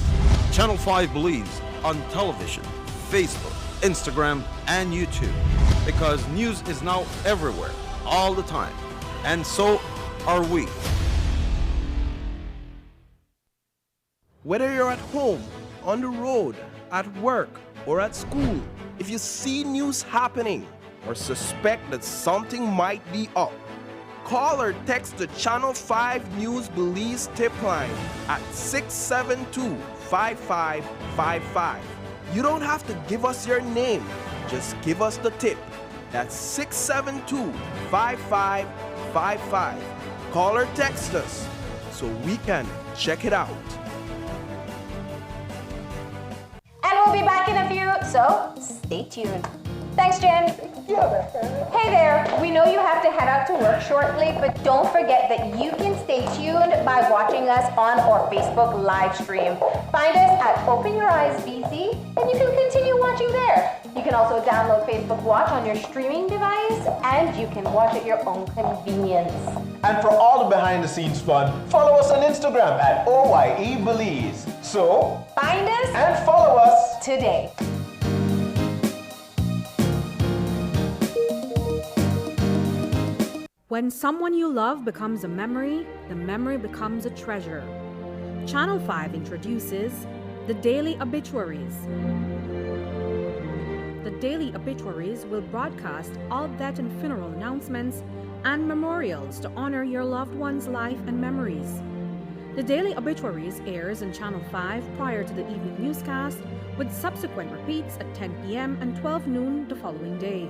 Channel 5 Belize on television, Facebook, Instagram, and YouTube, because news is now everywhere, all the time, and so are we. Whether you're at home, on the road, at work, or at school, if you see news happening or suspect that something might be up, call or text the Channel 5 News Belize tip line at 672-5555. You don't have to give us your name, just give us the tip. That's 672-5555. Call or text us so we can check it out. And we'll be back in a few, so stay tuned. Thanks, Jen. Hey there, we know you have to head out to work shortly, but don't forget that you can stay tuned by watching us on our Facebook live stream. Find us at Open Your Eyes BC, and you can continue watching there. You can also download Facebook Watch on your streaming device, and you can watch at your own convenience. And for all the behind-the-scenes fun, follow us on Instagram at OYE Belize. So, find us and follow us today. When someone you love becomes a memory, the memory becomes a treasure. Channel 5 introduces the Daily Obituaries. The Daily Obituaries will broadcast all death and funeral announcements and memorials to honor your loved one's life and memories. The Daily Obituaries airs on Channel 5 prior to the evening newscast, with subsequent repeats at 10 p.m. and 12 noon the following day.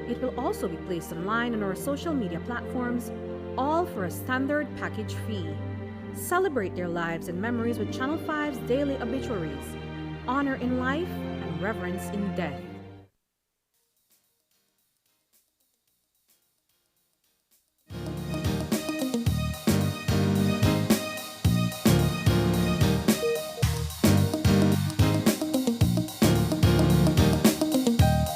It will also be placed online on our social media platforms, all for a standard package fee. Celebrate their lives and memories with Channel 5's Daily Obituaries. Honor in life and reverence in death.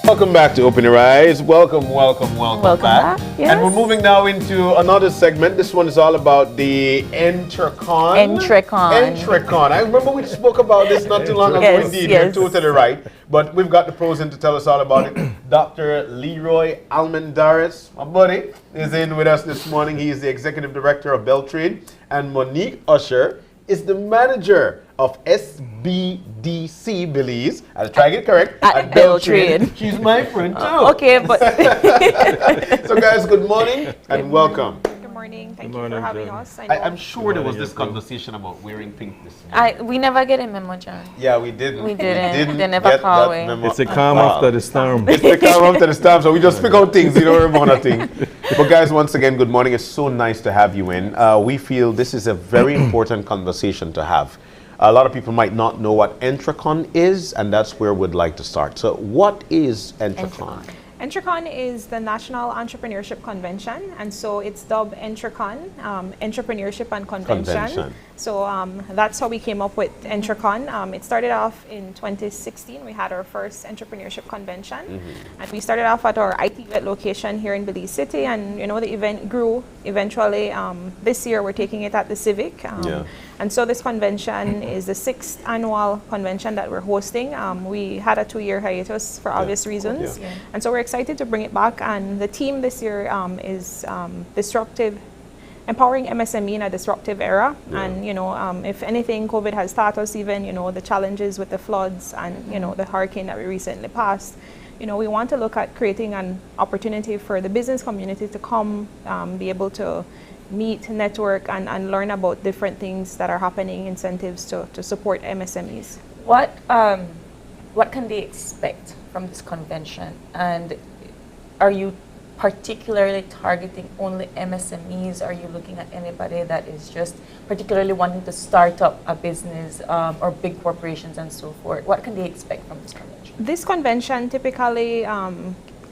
Welcome back to Open Your Eyes. Welcome back. Yes. And we're moving now into another segment. This one is all about the Entrecon. Entrecon. I remember we spoke about this not too long ago. Yes, Indeed, yes. you're totally right. But we've got the pros in to tell us all about it. Dr. Leroy Almendares, my buddy, is in with us this morning. He is the Executive Director of Beltrade. And Monique Usher is the manager of SBDC Belize. I'll try to get it correct. At Beltrade. She's my friend too. Okay, but so guys, good morning and welcome. Good morning. Thank Good you morning, for having John. us. I'm sure there was this conversation about wearing pink this morning. We never get a memo, John. Yeah, we didn't. We didn't. They never get call that we. memo It's a at calm all. after the storm. It's the calm after the storm, so we just pick out things, you don't remember nothing. But guys, once again, good morning. It's so nice to have you in. We feel this is a very important conversation to have. A lot of people might not know what Entrecon is, and that's where we'd like to start. So what is Entrecon? Entrecon is the National Entrepreneurship Convention, and so it's dubbed Entrecon, Entrepreneurship and Convention. So that's how we came up with Entrecon. It started off in 2016. We had our first entrepreneurship convention, and we started off at our IT location here in Belize City, and the event grew. Eventually, this year we're taking it at the Civic. And so this convention is the 6th annual convention that we're hosting. We had a 2-year hiatus for obvious reasons. And so we're excited to bring it back. And the theme this year is empowering MSME in a disruptive era. And, if anything, COVID has taught us even, the challenges with the floods and, the hurricane that we recently passed. We want to look at creating an opportunity for the business community to come, be able to meet, network, and learn about different things that are happening, incentives to support MSMEs. What can they expect from this convention? And are you particularly targeting only MSMEs? Are you looking at anybody that is just particularly wanting to start up a business or big corporations and so forth? What can they expect from this convention? This convention typically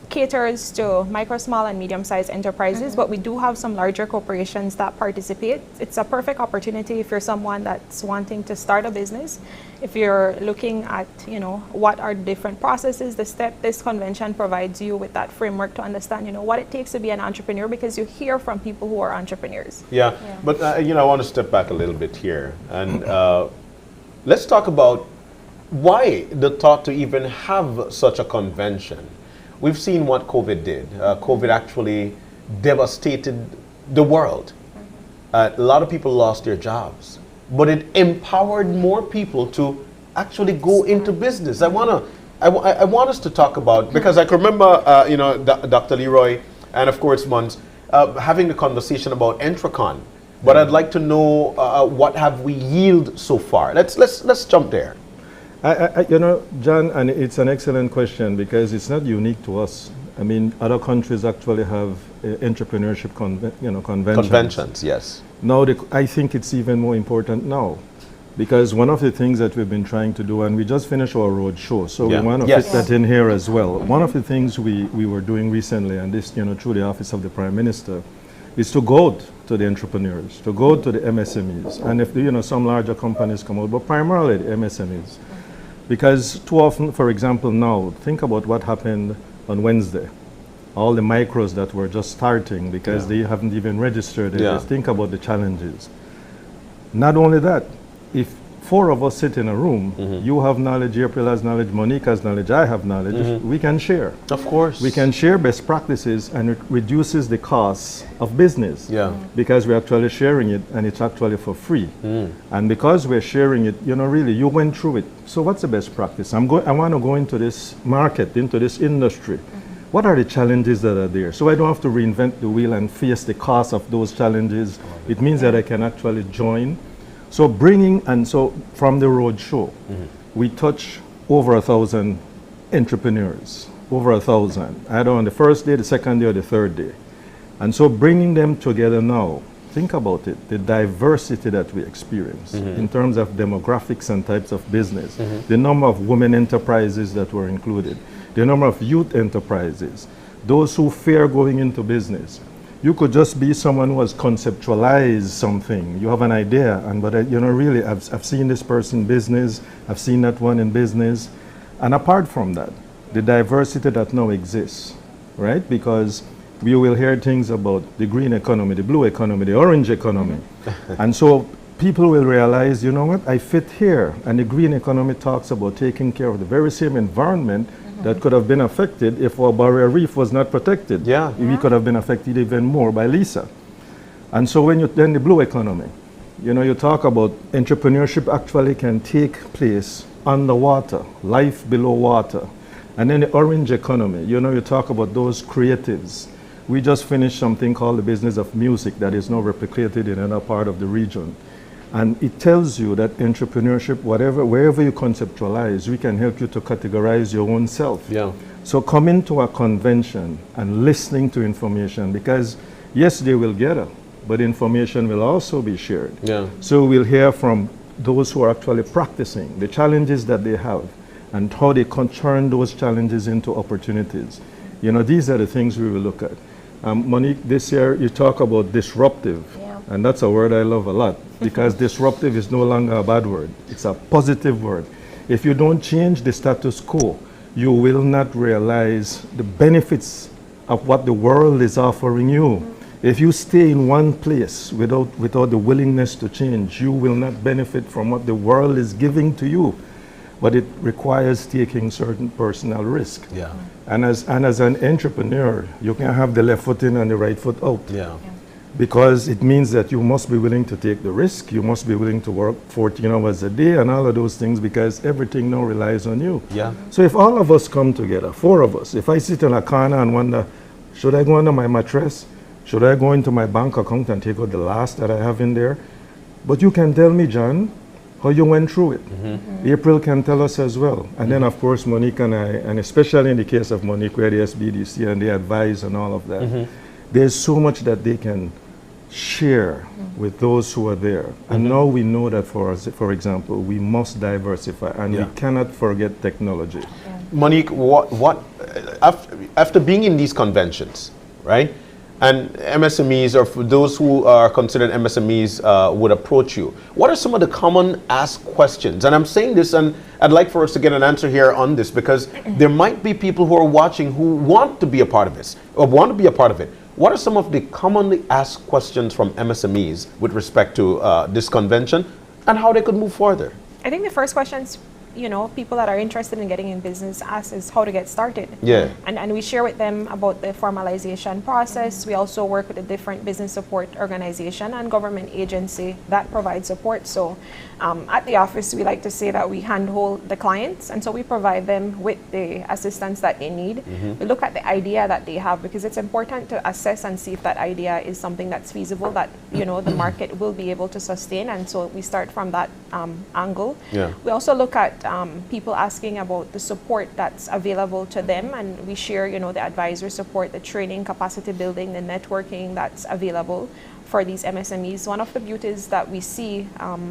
caters to micro, small, and medium-sized enterprises, but we do have some larger corporations that participate. It's a perfect opportunity if you're someone that's wanting to start a business. If you're looking at, what are the different processes, the step, this convention provides you with that framework to understand, what it takes to be an entrepreneur, because you hear from people who are entrepreneurs. But I want to step back a little bit here, and let's talk about why the thought to even have such a convention. We've seen what COVID did. COVID actually devastated the world. A lot of people lost their jobs, but it empowered more people to actually go into business. I want us to talk about, because I can remember, Dr. Leroy and of course Mons having the conversation about Entrecon. But I'd like to know what have we yielded so far. Let's jump there. John, and it's an excellent question because it's not unique to us. I mean, other countries actually have entrepreneurship conventions. Conventions, yes. Now, I think it's even more important now because one of the things that we've been trying to do, and we just finished our road show, so we want to fit that in here as well. One of the things we were doing recently, and this, through the Office of the Prime Minister, is to go out to the entrepreneurs, to go to the MSMEs, and if some larger companies come out, but primarily the MSMEs. Because too often, for example, now, think about what happened on Wednesday. All the micros that were just starting because they haven't even registered it. Just think about the challenges. Not only that, if 4 of us sit in a room, you have knowledge, April has knowledge, Monique has knowledge, I have knowledge, we can share. Of course. We can share best practices and it reduces the costs of business. Because we're actually sharing it and it's actually for free. And because we're sharing it, really, you went through it. So what's the best practice? I want to go into this market, into this industry. What are the challenges that are there? So I don't have to reinvent the wheel and face the cost of those challenges. It means that I can actually join. So from the road show, we touch over 1,000 entrepreneurs, over 1,000, either on the first day, the second day, or the third day. And so bringing them together now, think about it, the diversity that we experience in terms of demographics and types of business, the number of women enterprises that were included, the number of youth enterprises, those who fear going into business. You could just be someone who has conceptualized something. You have an idea, but really, I've seen this person in business, I've seen that one in business. And apart from that, the diversity that now exists, right? Because we will hear things about the green economy, the blue economy, the orange economy. And so people will realize, you know what, I fit here. And the green economy talks about taking care of the very same environment that could have been affected if our barrier reef was not protected. We could have been affected even more by Lisa. And so then the blue economy, you talk about entrepreneurship actually can take place underwater, life below water. And then the orange economy, you talk about those creatives, We just finished something called the business of music that is now replicated in another part of the region. And it tells you that entrepreneurship, wherever you conceptualize, we can help you to categorize your own self. Yeah. So coming to a convention and listening to information, because yes, they will gather, but information will also be shared. Yeah. So we'll hear from those who are actually practicing the challenges that they have and how they can turn those challenges into opportunities. You know, these are the things we will look at. Monique, this year you talk about disruptive, and that's a word I love a lot, because disruptive is no longer a bad word. It's a positive word. If you don't change the status quo, you will not realize the benefits of what the world is offering you. If you stay in one place without the willingness to change, you will not benefit from what the world is giving to you. But it requires taking certain personal risk. Yeah. And as an entrepreneur, you can have the left foot in and the right foot out. Yeah. Because it means that you must be willing to take the risk, you must be willing to work 14 hours a day and all of those things, because everything now relies on you. Yeah. So if all of us come together, 4 of us, if I sit in a corner and wonder, should I go under my mattress? Should I go into my bank account and take out the last that I have in there? But you can tell me, John, how you went through it. April can tell us as well. And then of course Monique and I, and especially in the case of Monique, we're the SBDC and they advise and all of that. There's so much that they can share with those who are there. And now we know that for example, we must diversify and we cannot forget technology. Monique, after being in these conventions, right? And MSMEs, or for those who are considered MSMEs, would approach you. What are some of the common asked questions? And I'm saying this, and I'd like for us to get an answer here on this, because there might be people who are watching who want to be a part of this, or want to be a part of it. What are some of the commonly asked questions from MSMEs with respect to this convention, and how they could move further? I think the first questions, you know, people that are interested in getting in business ask is how to get started. Yeah. And we share with them about the formalization process. We also work with a different business support organization and government agency that provides support. So at the office, we like to say that we handhold the clients, and so we provide them with the assistance that they need. We look at the idea that they have, because it's important to assess and see if that idea is something that's feasible, that, you know, the market will be able to sustain, and so we start from that angle. Yeah. We also look at people asking about the support that's available to them, and we share, you know, the advisor support, the training, capacity building, the networking that's available for these MSMEs. One of the beauties that we see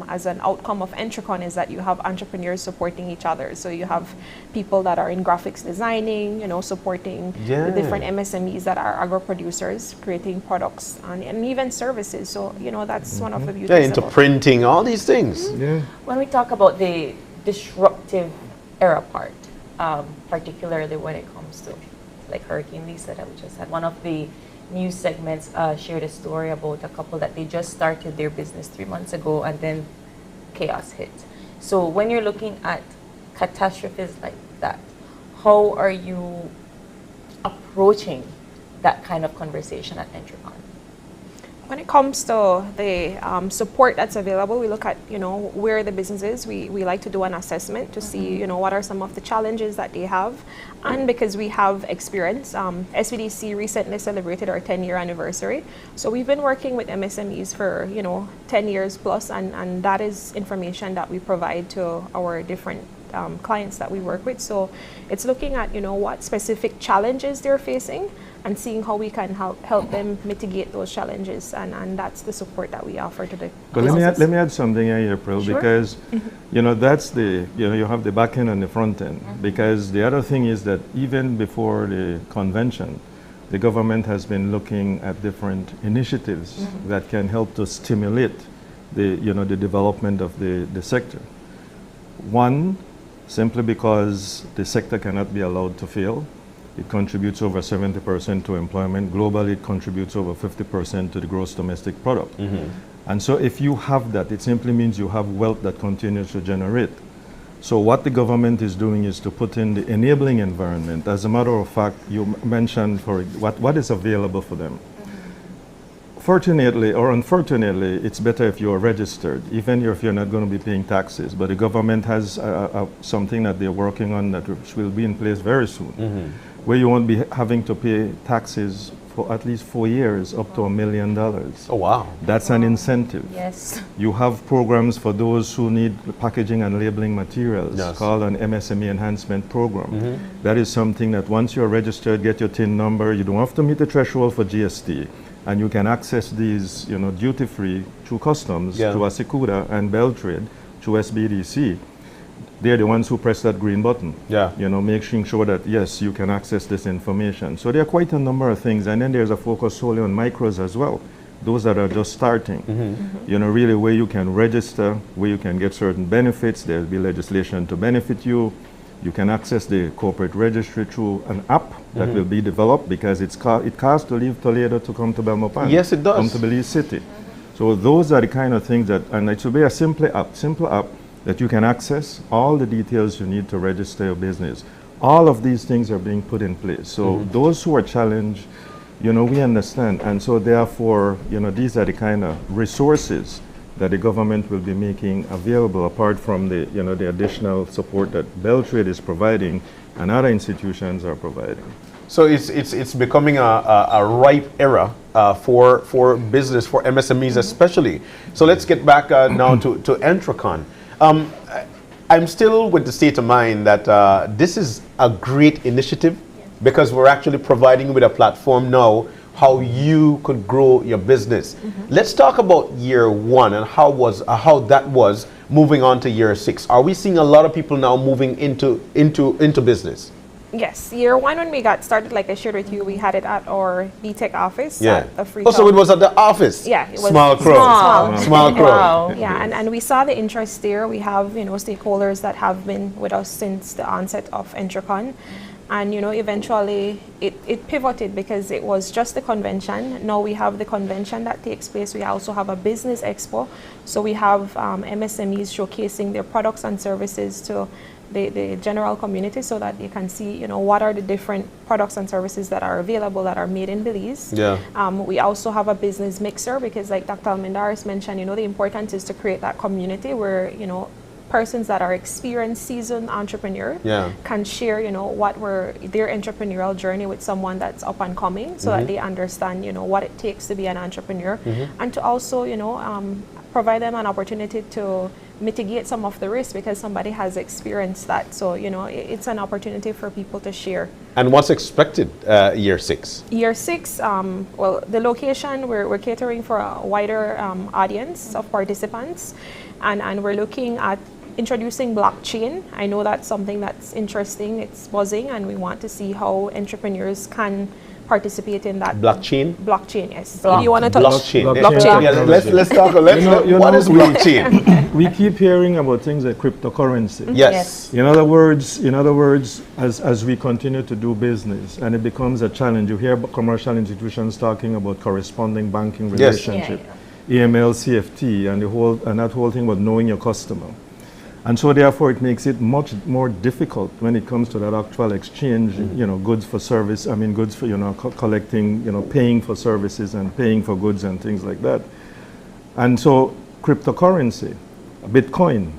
as an outcome of Entrecon is that you have entrepreneurs supporting each other. So you have people that are in graphics designing, you know, supporting the different MSMEs that are agro producers, creating products and even services. So, you know, that's one of the beauties. Yeah, into printing, all these things. Yeah. When we talk about the disruptive era part, particularly when it comes to like Hurricane Lisa that we just had, one of the news segments shared a story about a couple that they just started their business 3 months ago and then chaos hit. So when you're looking at catastrophes like that, how are you approaching that kind of conversation at Entrecon? When it comes to the support that's available, we look at, you know, where the business is. We like to do an assessment to see, you know, what are some of the challenges that they have. And because we have experience, SVDC recently celebrated our 10-year anniversary. So we've been working with MSMEs for, you know, 10 years plus, and that is information that we provide to our different clients that we work with. So it's looking at, you know, what specific challenges they're facing and seeing how we can help them mitigate those challenges, and that's the support that we offer to the businesses. Let me add something here, April, Sure. because you know, that's the, you know, you have the back end and the front end, because the other thing is that even before the convention, the government has been looking at different initiatives that can help to stimulate the, you know, the development of the sector. One, simply because the sector cannot be allowed to fail. It contributes over 70% to employment. Globally, it contributes over 50% to the gross domestic product. And so if you have that, it simply means you have wealth that continues to generate. So what the government is doing is to put in the enabling environment. As a matter of fact, you mentioned for what is available for them. Fortunately or unfortunately, it's better if you're registered, even if you're not going to be paying taxes. But the government has something that they're working on that will be in place very soon, where you won't be having to pay taxes for at least 4 years up to $1 million. Oh, wow. That's an incentive. Yes. You have programs for those who need packaging and labeling materials called an MSME enhancement program. That is something that once you're registered, get your TIN number, you don't have to meet the threshold for GST, and you can access these, you know, duty-free through customs, through Asikuda and Beltrade, through SBDC. They're the ones who press that green button. You know, making sure that, yes, you can access this information. So there are quite a number of things. And then there's a focus solely on micros as well, those that are just starting. You know, really where you can register, where you can get certain benefits. There'll be legislation to benefit you. You can access the corporate registry through an app that will be developed, because it costs to leave Toledo to come to Belmopan. Yes, it does. Come to Belize City. So those are the kind of things that, and it should be a simple app that you can access all the details you need to register your business. All of these things are being put in place. So those who are challenged, you know, we understand. And so therefore, you know, these are the kind of resources that the government will be making available, apart from the, you know, the additional support that Beltrade is providing and other institutions are providing. So it's becoming a ripe era for business, for MSMEs especially. So let's get back now to Entrecon. I'm still with the state of mind that this is a great initiative, because we're actually providing you with a platform now how you could grow your business. Let's talk about year 1 and how that was moving on to year 6. Are we seeing a lot of people now moving into business? Yes, year 1 when we got started, like I shared with you, we had it at our BTEC office. At the free so it was at the office. Yeah, it was small crowd. Small crowd. Wow. Yeah, and we saw the interest there. We have, you know, stakeholders that have been with us since the onset of Entrecon. And, you know, eventually it pivoted, because it was just the convention. Now we have the convention that takes place. We also have a business expo. So we have MSMEs showcasing their products and services to the general community, so that you can see, you know, what are the different products and services that are available that are made in Belize. We also have a business mixer, because like Dr. Almendaris mentioned, you know, the importance is to create that community where, you know, persons that are experienced, seasoned entrepreneurs can share, you know, what were their entrepreneurial journey with someone that's up and coming, so that they understand, you know, what it takes to be an entrepreneur, and to also, you know, provide them an opportunity to mitigate some of the risk, because somebody has experienced that. So, you know, it's an opportunity for people to share. And what's expected year 6? Year 6, well, the location, we're catering for a wider audience of participants, and we're looking at introducing blockchain. I know that's something that's interesting, it's buzzing, and we want to see how entrepreneurs can participate in that. Blockchain? Blockchain, yes. Do you want to touch? Blockchain. Yeah, let's talk. What is blockchain? We keep hearing about things like cryptocurrency. Yes. In other words, as we continue to do business and it becomes a challenge, you hear about commercial institutions talking about corresponding banking relationship, AML, CFT, and that whole thing about knowing your customer. And so therefore it makes it much more difficult when it comes to that actual exchange, you know, goods for service, goods for, you know, collecting, you know, paying for services and paying for goods and things like that. And so cryptocurrency, Bitcoin,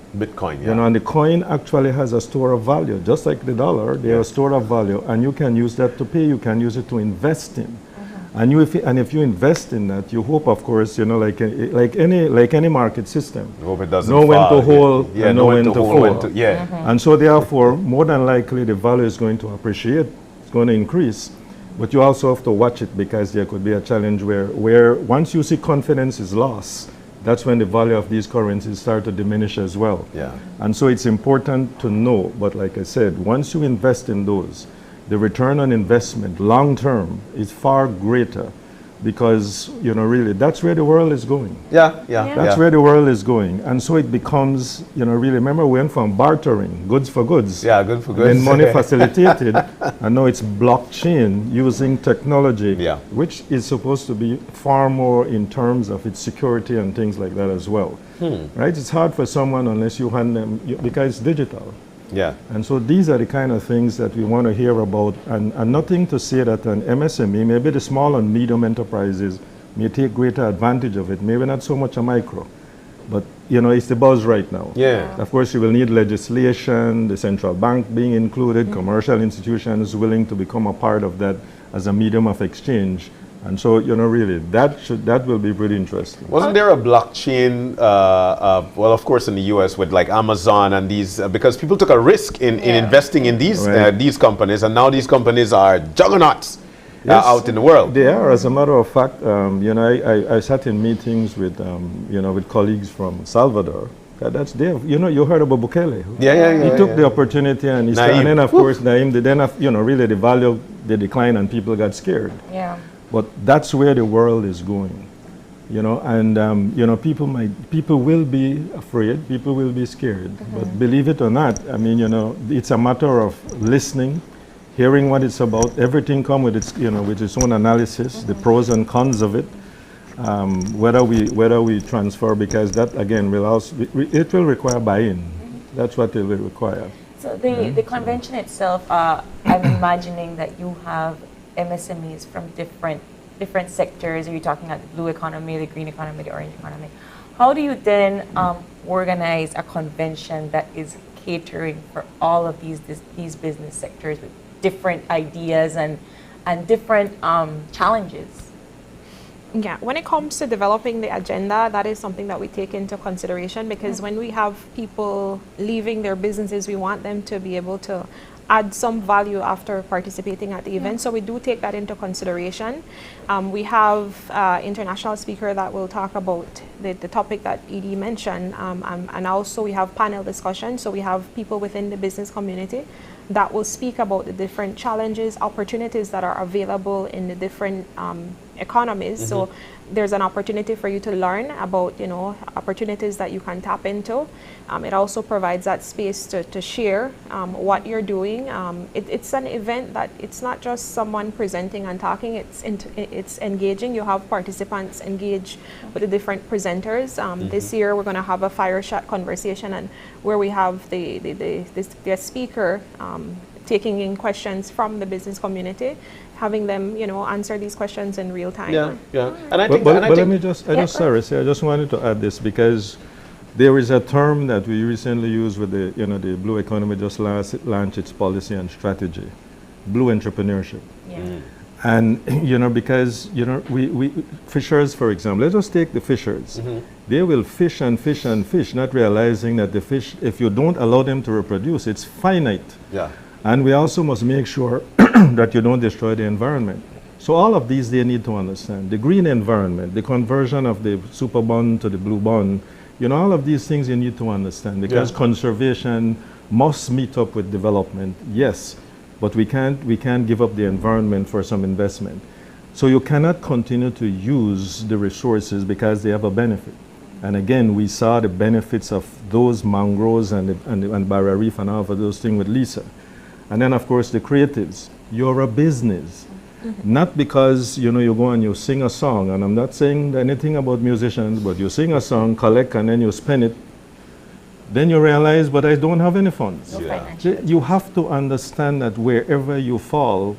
you know, and the coin actually has a store of value, just like the dollar, they are a store of value, and you can use that to pay, you can use it to invest in. And if you invest in that, you hope, of course, you know, like any market system, hope it doesn't know when fall. to hold and know when to fall. And so therefore, more than likely, the value is going to appreciate, it's going to increase. But you also have to watch it, because there could be a challenge where once you see confidence is lost, that's when the value of these currencies start to diminish as well. And so it's important to know, but like I said, once you invest in those, the return on investment long term is far greater, because, you know, really that's where the world is going. That's where the world is going. And so it becomes, you know, really, remember we went from bartering, goods for goods, good for goods, and money facilitated, and now it's blockchain using technology, which is supposed to be far more in terms of its security and things like that as well. Right? It's hard for someone unless you hand them, because it's digital. And so these are the kind of things that we want to hear about, and nothing to say that an MSME, maybe the small and medium enterprises may take greater advantage of it, maybe not so much a micro, but, you know, it's the buzz right now. Of course, you will need legislation, the central bank being included, commercial institutions willing to become a part of that as a medium of exchange. And so, really, that will be pretty interesting. Wasn't there a blockchain, well, of course, in the US with like Amazon and these, because people took a risk in investing in these companies, and now these companies are juggernauts out in the world. They are, as a matter of fact. I sat in meetings with, with colleagues from Salvador. That's there. You heard about Bukele. He took the opportunity and he started, and then of course, Naim, really the value, the decline, and people got scared. Yeah. But that's where the world is going, and people will be afraid, people will be scared. But believe it or not, it's a matter of listening, hearing what it's about. Everything comes with its own analysis, the pros and cons of it. Whether we transfer, because that again it will require buy-in. That's what it will require. So the convention itself, I'm imagining that you have MSMEs from different sectors. Are you talking about the blue economy, the green economy, the orange economy? How do you then organize a convention that is catering for all of these business sectors with different ideas and different challenges? Yeah, when it comes to developing the agenda, that is something that we take into consideration, because when we have people leaving their businesses, we want them to be able to add some value after participating at the event. So we do take that into consideration. We have international speaker that will talk about the topic that Edie mentioned, and also we have panel discussion. So we have people within the business community that will speak about the different challenges, opportunities that are available in the different economies. So there's an opportunity for you to learn about, opportunities that you can tap into. It also provides that space to share what you're doing. It's an event that it's not just someone presenting and talking, it's engaging. You have participants engage with the different presenters. This year we're going to have a fire chat conversation, and where we have the speaker taking in questions from the business community, having them, answer these questions in real time. Yeah. And I think, let me just, I just wanted to add this, because there is a term that we recently used with the blue economy just launched its policy and strategy, blue entrepreneurship. Yeah. And because we fishers, for example, let us take the fishers. They will fish and fish and fish, not realizing that the fish, if you don't allow them to reproduce, it's finite. Yeah. And we also must make sure that you don't destroy the environment. So all of these they need to understand. The green environment, the conversion of the super bond to the blue bond, all of these things you need to understand, because conservation must meet up with development, yes, but we can't give up the environment for some investment. So you cannot continue to use the resources because they have a benefit. And again, we saw the benefits of those mangroves and barrier reef and all of those things with Lisa. And then, of course, the creatives. You're a business. Not because, you go and you sing a song, and I'm not saying anything about musicians, but you sing a song, collect, and then you spend it. Then you realize, but I don't have any funds. You have to understand that wherever you fall,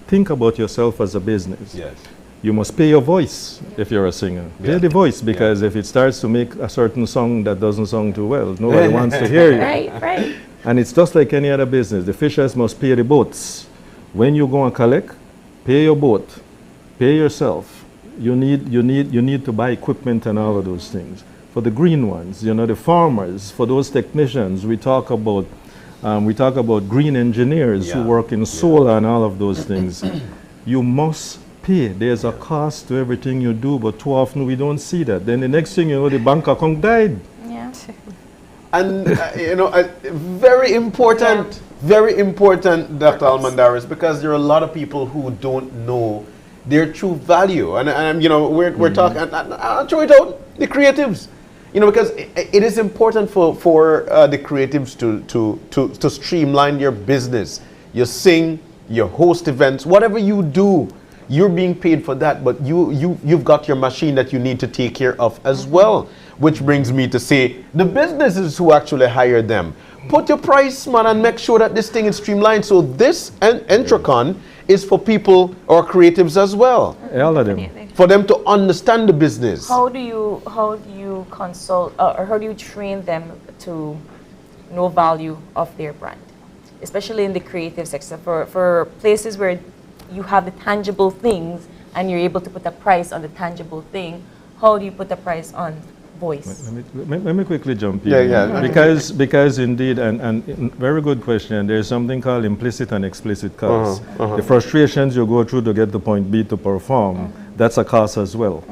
think about yourself as a business. Yes. You must pay your voice if you're a singer. Pay the voice, because if it starts to make a certain song that doesn't sound too well, nobody wants to hear you. Right. And it's just like any other business. The fishers must pay the boats. When you go and collect, pay your boat, pay yourself. You need to buy equipment and all of those things. For the green ones, the farmers, for those technicians, we talk about green engineers who work in solar and all of those things. You must pay. There's a cost to everything you do, but too often we don't see that. Then the next thing you know, the bank account died. Yeah. And very important, Dr. Almendaris, because there are a lot of people who don't know their true value. And we're talking, I'll throw it out, the creatives. Because it is important for the creatives to streamline your business. You sing, you host events, whatever you do, you're being paid for that, but you've got your machine that you need to take care of as well. Which brings me to say, the businesses who actually hire them, put your price, man, and make sure that this thing is streamlined. So this Entrecon is for people or creatives as well. All of them. For them to understand the business. How do you consult, or how do you train them to know value of their brand, especially in the creative sector, for places where you have the tangible things and you're able to put a price on the tangible thing, how do you put a price on voice? Let me quickly jump in. Yeah. Because indeed, and very good question, there's something called implicit and explicit costs. The frustrations you go through to get to point B to perform, that's a cost as well.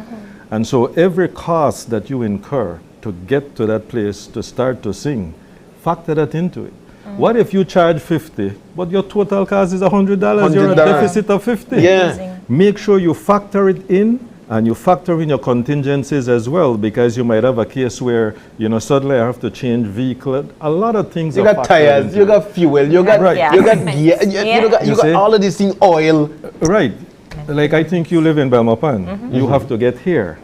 And so every cost that you incur to get to that place to start to sing, factor that into it. What if you charge 50, but your total cost is $100, you're a deficit of 50? Yeah. Make sure you factor it in, and you factor in your contingencies as well, because you might have a case where, you know, suddenly I have to change vehicle. A lot of things. You got tires, you got fuel, you got you got gear, you got all of these things, oil. Right. Like I think you live in Belmopan. You have to get here.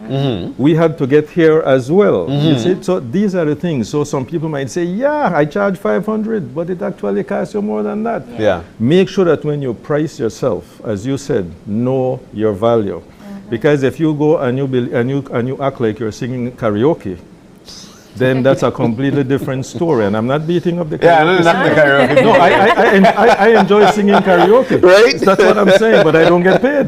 We had to get here as well. You see? So these are the things. So some people might say, yeah, I charge 500, but it actually costs you more than that. Yeah. Make sure that when you price yourself, as you said, know your value. Because if you go and you act like you're singing karaoke, then that's a completely different story. And I'm not beating up the karaoke. Yeah, no, not the karaoke. No, I enjoy singing karaoke. Right? That's what I'm saying, but I don't get paid.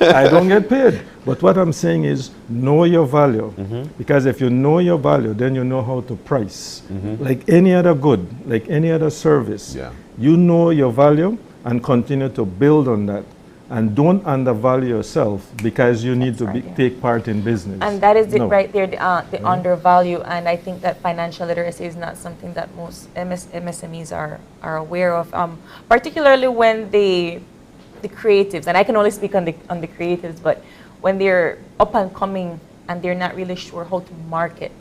I don't get paid. But what I'm saying is know your value. Because if you know your value, then you know how to price. Like any other good, like any other service. You know your value and continue to build on that. And don't undervalue yourself because you need to take part in business. And that is it right there, the undervalue. And I think that financial literacy is not something that most MSMEs are aware of, particularly when the creatives, and I can only speak on the creatives, but when they're up and coming and they're not really sure how to market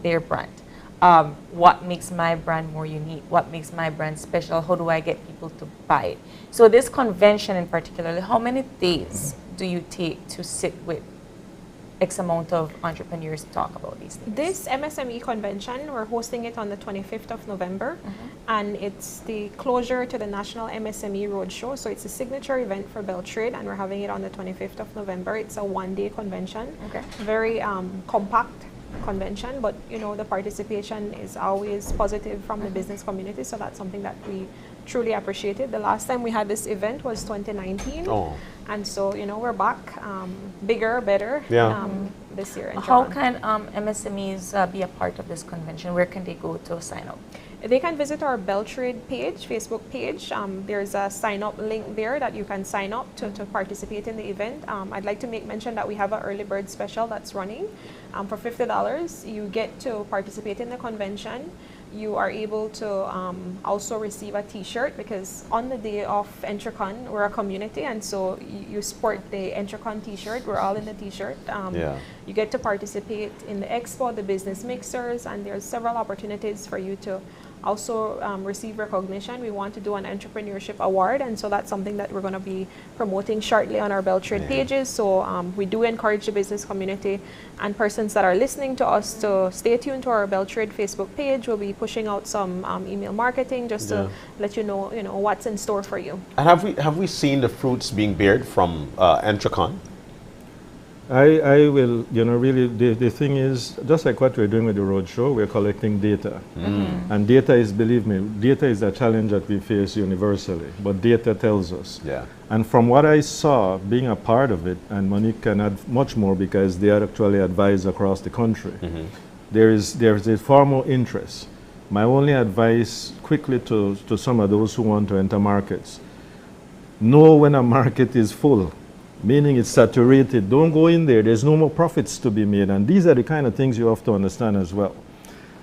their brand. What makes my brand more unique? What makes my brand special? How do I get people to buy it? So this convention in particular, how many days do you take to sit with X amount of entrepreneurs to talk about these things? This MSME convention, we're hosting it on the 25th of November, and it's the closure to the National MSME Roadshow. So it's a signature event for Beltrade, and we're having it on the 25th of November. It's a one-day convention, very compact convention, but you know, the participation is always positive from the business community, so that's something that we truly appreciated. The last time we had this event was 2019, and so you know, we're back, bigger, better, this year. How can MSMEs be a part of this convention? Where can they go to sign up? They can visit our Beltrade page, Facebook page. There's a sign up link there that you can sign up to participate in the event. I'd like to make mention that we have an early bird special that's running. For $50, you get to participate in the convention. You are able to also receive a t-shirt, because on the day of Entrecon, we're a community, and so you sport the Entrecon t-shirt. We're all in the t-shirt. You get to participate in the expo, the business mixers, and there's several opportunities for you to also receive recognition. We want to do an entrepreneurship award, and so that's something that we're going to be promoting shortly on our Beltrade pages. So we do encourage the business community and persons that are listening to us to stay tuned to our Beltrade Facebook page. We'll be pushing out some email marketing just to let you know what's in store for you. And have we seen the fruits being bared from Entrecon? I will, you know, really, the thing is, just like what we're doing with the roadshow, we're collecting data. And data is, believe me, data is a challenge that we face universally, but data tells us. And from what I saw, being a part of it, and Monique can add much more because they are actually advised across the country, there is a far more interest. My only advice quickly to some of those who want to enter markets, know when a market is full. Meaning it's saturated. Don't go in there. There's no more profits to be made. And these are the kind of things you have to understand as well.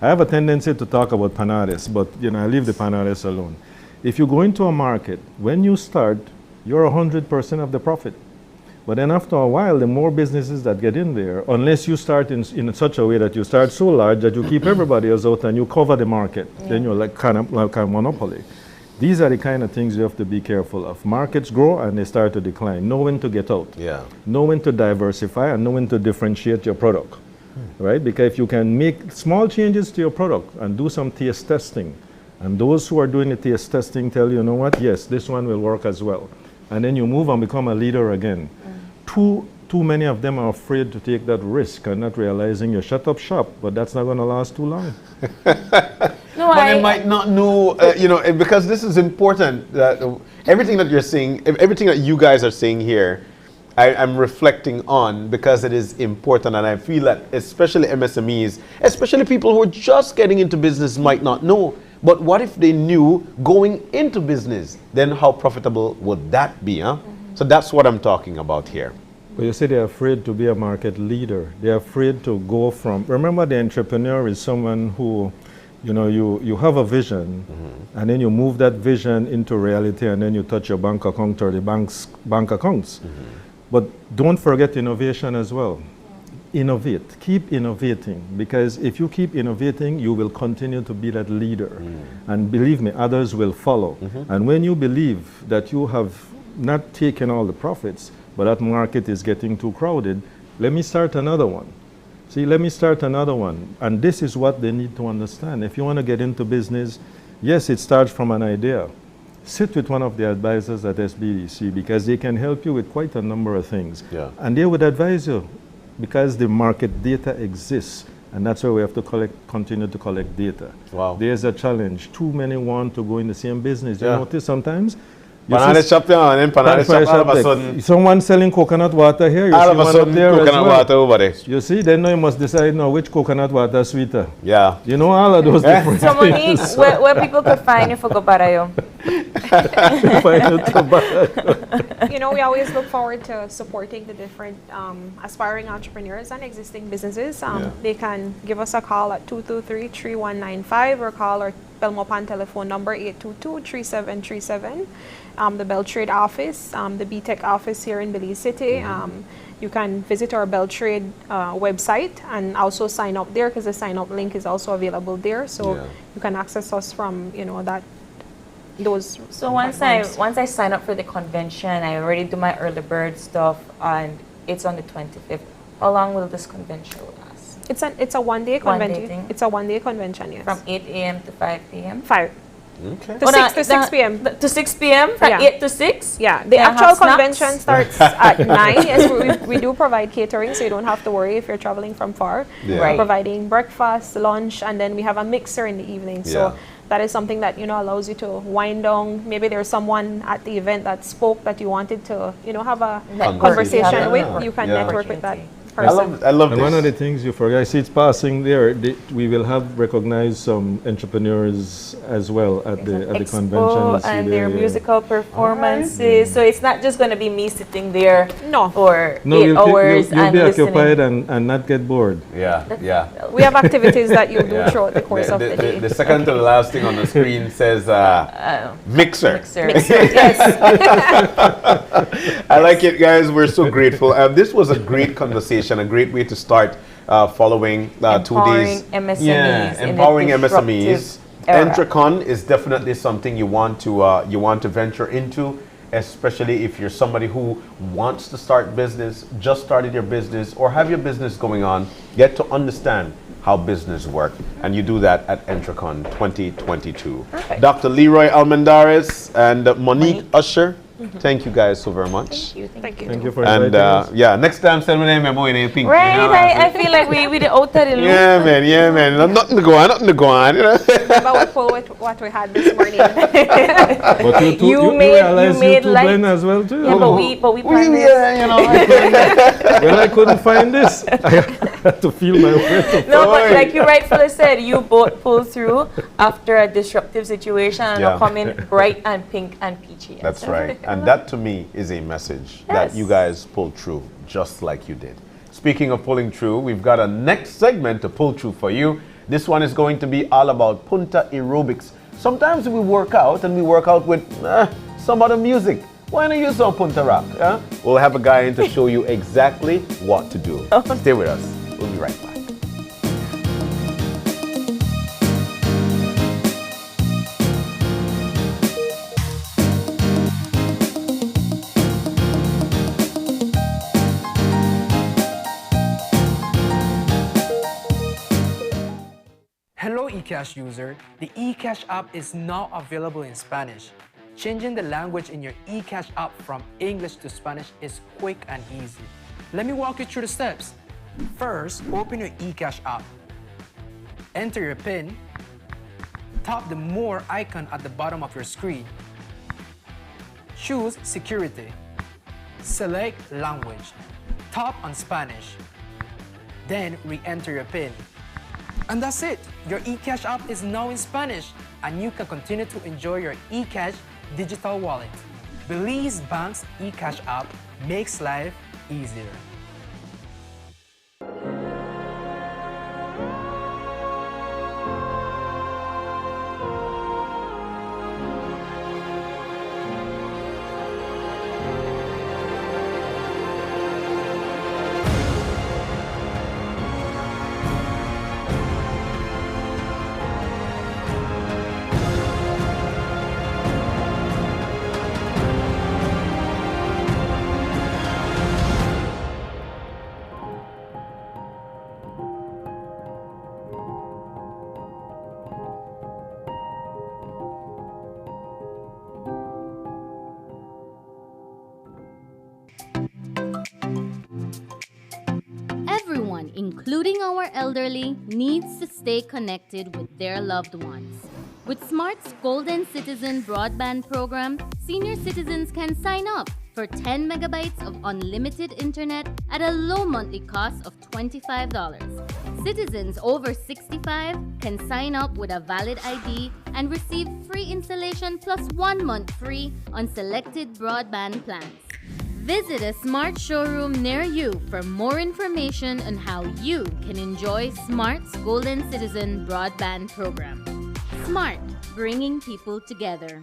I have a tendency to talk about Panades, but you know, I leave the Panades alone. If you go into a market, when you start, you're 100% of the profit. But then after a while, the more businesses that get in there, unless you start in such a way that you start so large that you keep everybody else out and you cover the market, then you're like kind of like a monopoly. These are the kind of things you have to be careful of. Markets grow and they start to decline. Know when to get out. Know when to diversify and know when to differentiate your product. Right? Because if you can make small changes to your product and do some taste testing, and those who are doing the taste testing tell you know what, yes, this one will work as well. And then you move and become a leader again. Too many of them are afraid to take that risk and not realizing you shut up shop, but that's not going to last too long. But they might not know, you know, because this is important, that everything that you're saying, everything that you guys are saying here, I'm reflecting on because it is important, and I feel that especially MSMEs, especially people who are just getting into business might not know. But what if they knew going into business? Then how profitable would that be? Huh? So that's what I'm talking about here. But you say they're afraid to be a market leader. They're afraid to go from, remember the entrepreneur is someone who, you have a vision and then you move that vision into reality and then you touch your bank account or the bank's bank accounts. But don't forget innovation as well. Innovate, keep innovating, because if you keep innovating, you will continue to be that leader. And believe me, others will follow. And when you believe that you have not taken all the profits, but that market is getting too crowded, let me start another one. See, let me start another one. And this is what they need to understand. If you want to get into business, yes, it starts from an idea. Sit with one of the advisors at SBDC because they can help you with quite a number of things. And they would advise you because the market data exists. And that's why we have to continue to collect data. There's a challenge. Too many want to go in the same business. You notice sometimes Banana shop there, and then banana shop all of a sudden. Someone selling coconut water here, you all see of a one sudden up there coconut as well. water over there. You see, then now you must decide now which coconut water is sweeter. Yeah. You know all of those different So Monique, things. where people could find you for Gobarayo? We always look forward to supporting the different aspiring entrepreneurs and existing businesses. They can give us a call at 223-3195 or call our Belmopan telephone number 822-3737. The Beltrade office, the BTEC office here in Belize City. You can visit our Beltrade website and also sign up there because the sign up link is also available there. So you can access us from those. So once I sign up for the convention, I already do my early bird stuff, and it's on the 25th. How long will this convention last? It's a one-day convention. It's a one-day convention, yes. From 8 a.m. to 5 p.m. 5. Okay. To 6 p.m. To 6 p.m. From 8 to 6. Yeah. The actual convention starts at 9. Yes, we do provide catering, so you don't have to worry if you're traveling from far. We're providing breakfast, lunch, and then we have a mixer in the evening. So that is something that allows you to wind down. Maybe there's someone at the event that spoke that you wanted to have a conversation with. You can network with that person. I love and this. one of the things you forget, I see it's passing there. We will have recognized some entrepreneurs as well at the convention. You see And there, their musical performances. So it's not just going to be me sitting there for 8 hours you'll and be listening. occupied and not get bored. Yeah. We have activities that you do throughout the course of the day. The second to the last thing on the screen says mixer. Yes. I like it, guys. We're so grateful. This was a great conversation, a great way to start following 2 days. MSMEs empowering in a MSMEs. era. Entrecon is definitely something you want to venture into, especially if you're somebody who wants to start business, just started your business, or have your business going on. Get to understand how business work, and you do that at Entrecon 2022. Perfect. Dr. Leroy Almendares and Monique Usher. Thank you guys so very much. Thank you. Thank you for And inviting us. next time send me a memo in a pink. Right, I feel like we the out of the loop. Yeah, man. Nothing to go on. Remember we pull with what we had this morning. But you realize you two blend as well too. Yeah, but we planned this. Well, I couldn't find this. I had to feel my way. No, but like you rightfully said, you both pulled through after a disruptive situation and are coming bright and pink and peachy. That's right. And that to me is a message that you guys pulled through just like you did. Speaking of pulling through, we've got a next segment to pull through for you. This one is going to be all about punta aerobics. Sometimes we work out and we work out with some other music. Why not use some punta rock? We'll have a guy in to show you exactly what to do. Stay with us. We'll be right back. Hello eCash user, the eCash app is now available in Spanish. Changing the language in your eCash app from English to Spanish is quick and easy. Let me walk you through the steps. First, open your eCash app. Enter your PIN. Tap the More icon at the bottom of your screen. Choose Security. Select language. Tap on Spanish. Then re-enter your PIN. And that's it. Your eCash app is now in Spanish, and you can continue to enjoy your eCash digital wallet. Belize Bank's eCash app makes life easier. Everyone, including our elderly, needs to stay connected with their loved ones. With Smart's Golden Citizen broadband program, senior citizens can sign up for 10 megabytes of unlimited internet at a low monthly cost of $25. Citizens over 65 can sign up with a valid ID and receive free installation plus 1 month free on selected broadband plans. Visit a Smart showroom near you for more information on how you can enjoy Smart's Golden Citizen broadband program. Smart, bringing people together.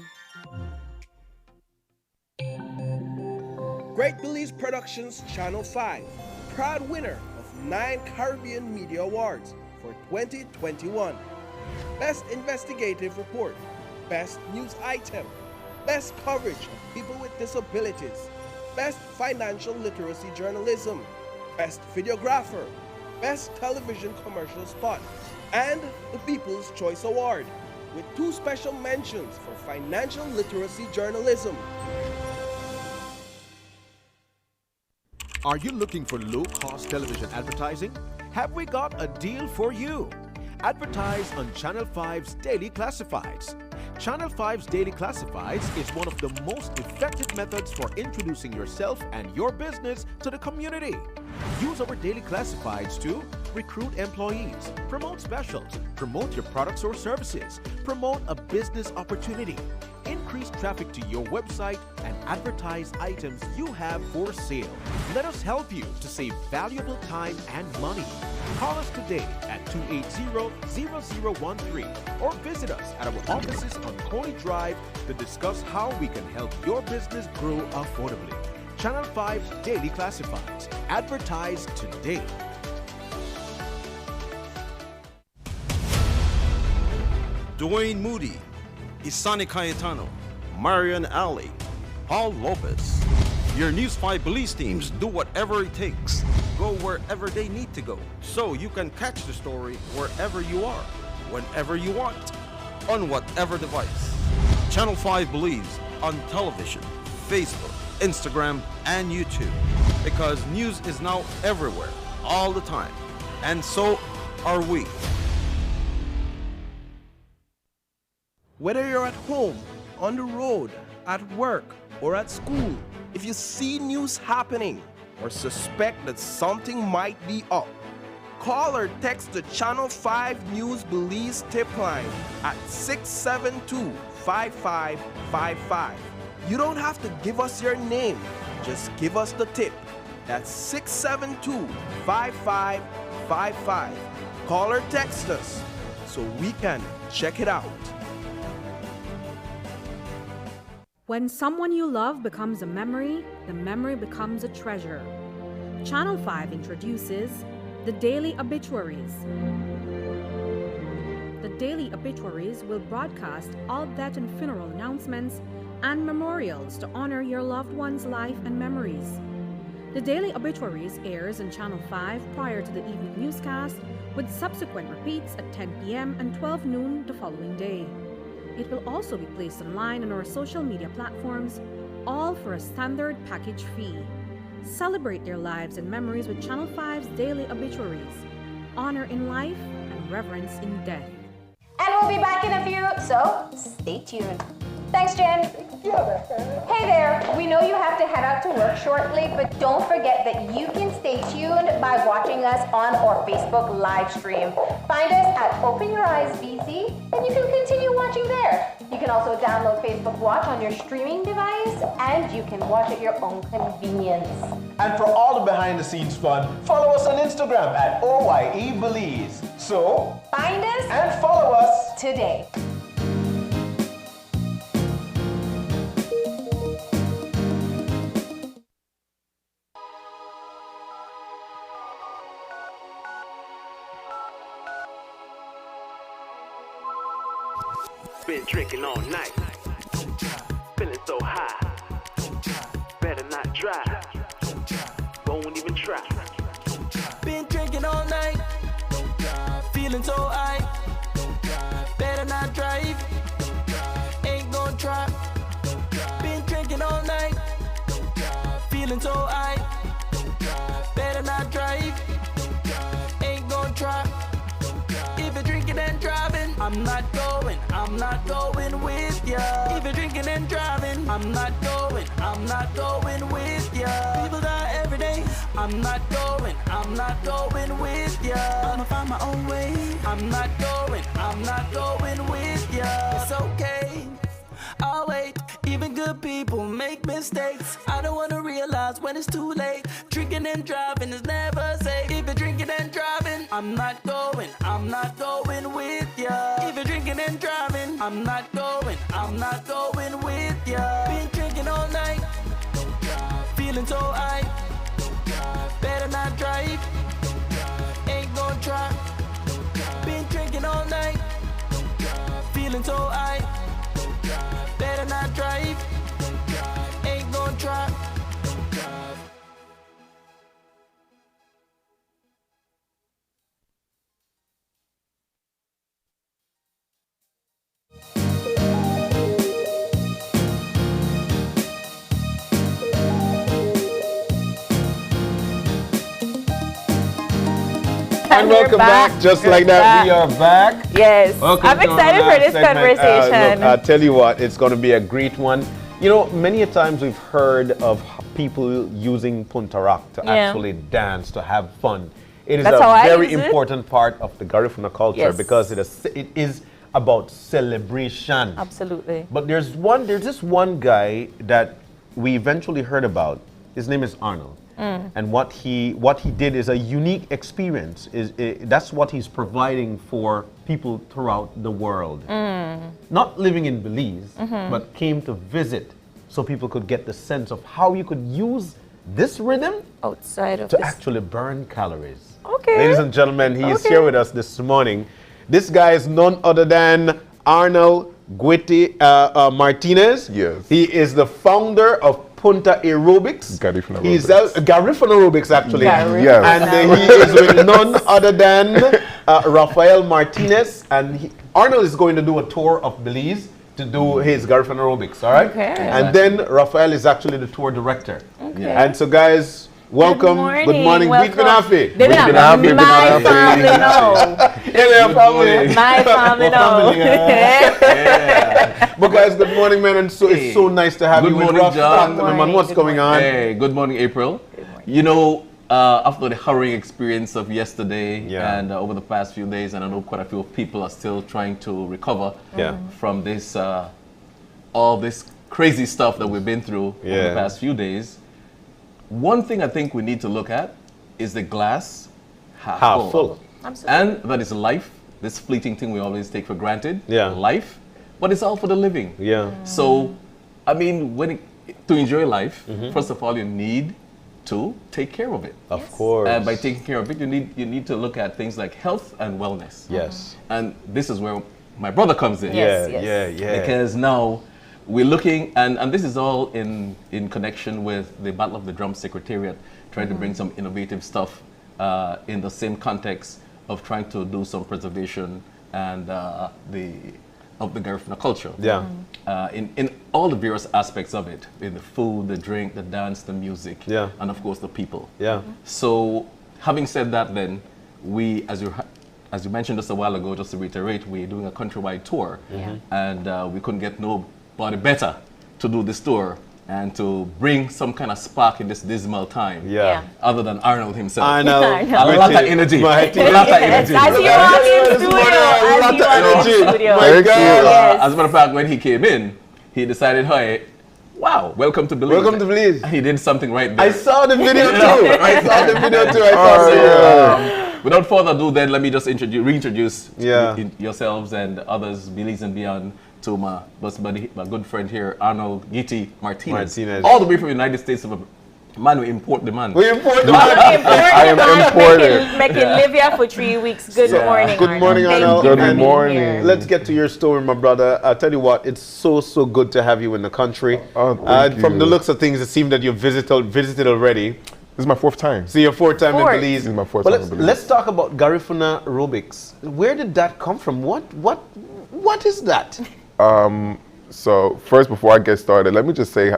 Great Belize Productions Channel 5, proud winner of 9 Caribbean Media Awards for 2021. Best Investigative Report, Best News Item, Best Coverage of People with Disabilities, Best Financial Literacy Journalism, Best Videographer, Best Television Commercial Spot, and the People's Choice Award, with 2 special mentions for Financial Literacy Journalism. Are you looking for low-cost television advertising? Have we got a deal for you? Advertise on Channel 5's Daily Classifieds. Channel 5's Daily Classifieds is one of the most effective methods for introducing yourself and your business to the community. Use our Daily Classifieds to recruit employees, promote specials, promote your products or services, promote a business opportunity, increase traffic to your website, and advertise items you have for sale. Let us help you to save valuable time and money. Call us today at 280-0013 or visit us at our offices on Coney Drive to discuss how we can help your business grow affordably. Channel 5 Daily Classifieds. Advertise today. Dwayne Moody, Isani Cayetano, Marian Ali, Paul Lopez. Your News 5 Belize teams do whatever it takes. Go wherever they need to go, so you can catch the story wherever you are, whenever you want, on whatever device. Channel 5 Belize on television, Facebook, Instagram, and YouTube. Because news is now everywhere, all the time. And so are we. Whether you're at home, on the road, at work, or at school, if you see news happening or suspect that something might be up, call or text the Channel 5 News Belize tip line at 672-5555. You don't have to give us your name, just give us the tip. That's 672-5555. Call or text us so we can check it out. When someone you love becomes a memory, the memory becomes a treasure. Channel 5 introduces the Daily Obituaries. The Daily Obituaries will broadcast all death and funeral announcements and memorials to honor your loved one's life and memories. The Daily Obituaries airs on Channel 5 prior to the evening newscast, with subsequent repeats at 10 p.m. and 12 noon the following day. It will also be placed online on our social media platforms, all for a standard package fee. Celebrate their lives and memories with Channel 5's Daily Obituaries. Honor in life and reverence in death. And we'll be back in a few, so stay tuned. Thanks, Jen. Hey there, we know you have to head out to work shortly, but don't forget that you can stay tuned by watching us on our Facebook live stream. Find us at Open Your Eyes BC, and you can continue watching there. You can also download Facebook Watch on your streaming device, and you can watch at your own convenience. And for all the behind the scenes fun, follow us on Instagram at OYEBelize. So, find us and follow us today. Been drinking all night, feeling so high. Better not drive, won't even try. Been drinking all night, feeling so high. Better not drive, ain't gon' try. Been drinking all night, feeling so high. Better not drive, ain't gon' try. If you're drinking and driving, I'm not going with ya. If you're drinking and driving, I'm not going with ya. People die every day, I'm not going with ya. I'ma find my own way, I'm not going with ya. It's okay, I'll wait. Even good people make mistakes. I don't wanna realize when it's too late. Drinking and driving is never safe. If you're drinking and driving, I'm not going with ya. If you're drinking and driving, I'm not going with ya. Been drinking all night, feeling so high. Better not drive, ain't gon' try. Been drinking all night, feeling so high. Better not drive, ain't gon' try. And welcome back. Just like that, we are back. Yes. Welcome I'm to our excited for last this segment. conversation. Look, I'll tell you what, it's going to be a great one. You know, many a times we've heard of people using puntarak to actually dance, to have fun. It is That's a how very I use important part of the Garifuna culture Yes. because it is about celebration. Absolutely. But there's this one guy that we eventually heard about. His name is Arnold. And what he did is a unique experience. That's what he's providing for people throughout the world. Not living in Belize, but came to visit so people could get the sense of how you could use this rhythm outside of to this. actually burn calories. Okay. Ladies and gentlemen, he is here with us this morning. This guy is none other than Arnold Guiti Martinez. Yes. He is the founder of Punta Aerobics. Garifuna He's Aerobics. Garifuna Aerobics, actually. Yes. And he is with none other than Rafael Martinez. And Arnold is going to do a tour of Belize to do his Garifuna Aerobics, all right? Okay. And then Rafael is actually the tour director. Okay. And so, guys, welcome. Good morning. Welcome. Binafi. Binafi. My family know. My family know. But guys, good morning, man. And so it's so nice to have Good you with morning, Rough John. Start, man. What's going on? Hey, good morning, April. You know, after the harrowing experience of yesterday and over the past few days, and I know quite a few people are still trying to recover from this, all this crazy stuff that we've been through over the past few days. One thing I think we need to look at is the glass half full. Absolutely. And that is life, this fleeting thing we always take for granted, life, but it's all for the living. So, I mean, to enjoy life, first of all, you need to take care of it. Of course. And by taking care of it, you need to look at things like health and wellness. Yes. And this is where my brother comes in. Yeah. Because now we're looking, and this is all in connection with the Battle of the Drum Secretariat, trying to bring some innovative stuff in the same context of trying to do some preservation and of the Garifuna culture. Yeah. In all the various aspects of it, in the food, the drink, the dance, the music, and of course the people. Yeah. So, having said that, then we, as you mentioned just a while ago, just to reiterate, we're doing a countrywide tour, and we couldn't get nobody better to do this tour and to bring some kind of spark in this dismal time. Yeah. Other than Arnold himself. Arnold. A lot of energy. A lot of energy. As you walk in studio. My God. As a matter of fact, when he came in, he decided, hey, wow, welcome to Belize. Welcome to Belize. He did something right there. I saw the video too. Without further ado, then let me just reintroduce yourselves and others, Belize and beyond, to my best buddy, my good friend here, Arnold Gitti Martinez. All the way from the United States of America. Man, we import the man. We import the man. I am imported. Making live here for 3 weeks. Good morning, Good morning, Arnold. Good morning. Let's get to your story, my brother. I'll tell you what, it's so good to have you in the country. From the looks of things, it seems that you've visited already. This is my 4th time. So your 4th time in Belize. This is my 4th But time in Belize. let's talk about Garifuna aerobics. Where did that come from? What is that? So first, before I get started, let me just say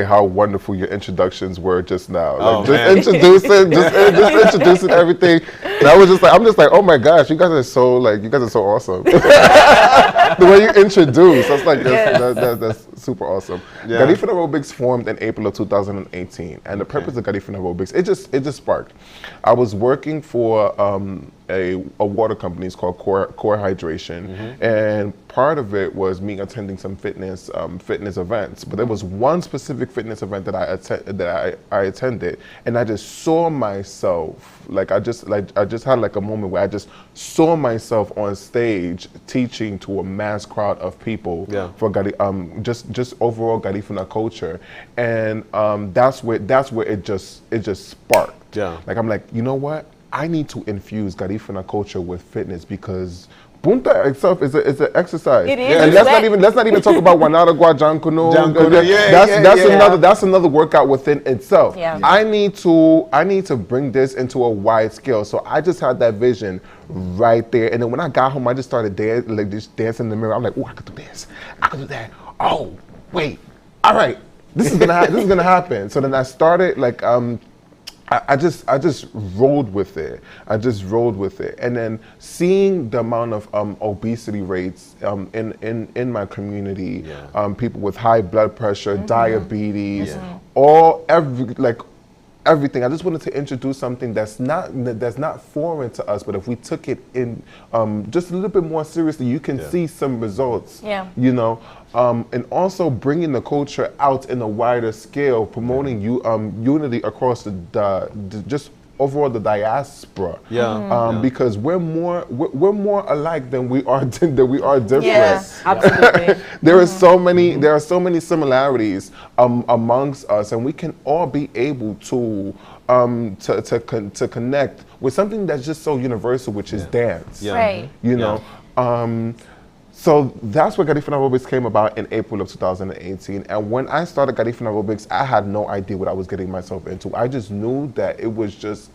how wonderful your introductions were just now. Like, just introducing everything. And I was I'm just like, oh my gosh, you guys are so awesome. The way you introduce, I was like, that's super awesome. Yeah. Garifuna aerobics formed in April of 2018, and the purpose of Garifuna aerobics, it just sparked. I was working for a water company. It's called Core Hydration, and part of it was me attending some fitness events. But there was one specific fitness event that I attended, and I just saw myself I just had like a moment where I just saw myself on stage teaching to a mass crowd of people for just overall Garifuna culture, and that's where it just sparked. Like I'm like, you know what? I need to infuse Garifuna culture with fitness because Punta itself is an exercise. It is. And let's not even talk about Wanaragua, Jankuno. That's another workout within itself. Yeah. I need to bring this into a wide scale. So I just had that vision right there. And then when I got home, I just started just dancing in the mirror. I'm like, oh, I could do this. I could do that. Oh, wait. All right. This is gonna happen. So then I started I just rolled with it. And then seeing the amount of obesity rates in my community, people with high blood pressure, diabetes, everything. I just wanted to introduce something that's not foreign to us, but if we took it in just a little bit more seriously, you can see some results. Yeah. You know, and also bringing the culture out in a wider scale, promoting unity across the just overall the diaspora. Because we're more alike than we are different. Yes, absolutely. There are so many similarities amongst us, and we can all be able to connect with something that's just so universal, which is dance. Right. You know. So that's where Garifuna aerobics came about in April of 2018. And when I started Garifuna aerobics, I had no idea what I was getting myself into. I just knew that it was just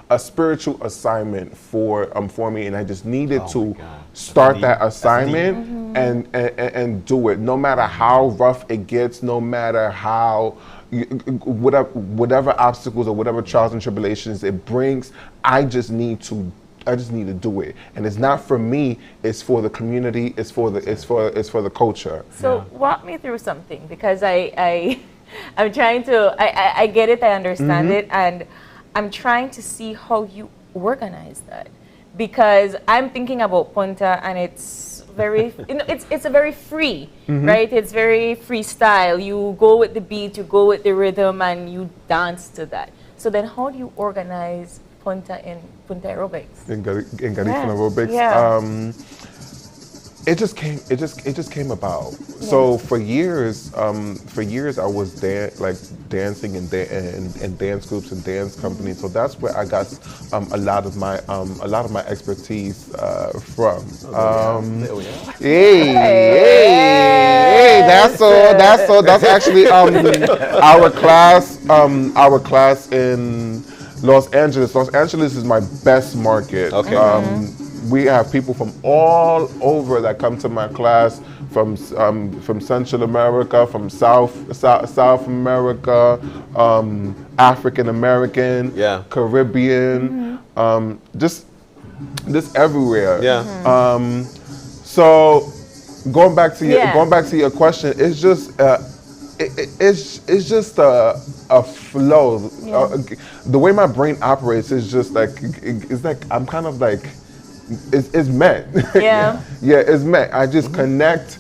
a spiritual assignment for me, and I just needed to start that assignment and do it. No matter how rough it gets, no matter how whatever obstacles or whatever trials and tribulations it brings, I just need to do it, and it's not for me. It's for the community. It's for the culture. So walk me through something, because I'm trying to. I get it. I understand it, and I'm trying to see how you organize that, because I'm thinking about Punta, and it's very it's a very free, right? It's very freestyle. You go with the beat, you go with the rhythm, and you dance to that. So then, how do you organize Punta aerobics? In Garifuna aerobics. Yeah. It just came about. Yeah. So for years I was dancing in dance groups and dance companies. So that's where I got a lot of my expertise from. Hey, that's all. That's actually our class in Los Angeles. Los Angeles is my best market. Okay. We have people from all over that come to my class, from Central America, from South America, African American, Caribbean, just everywhere. Yeah. So going back to Yeah. your question, it's just it's just a flow. The way my brain operates is just like it's like I'm kind of like it's meant. Yeah. Yeah, it's meant. I just connect.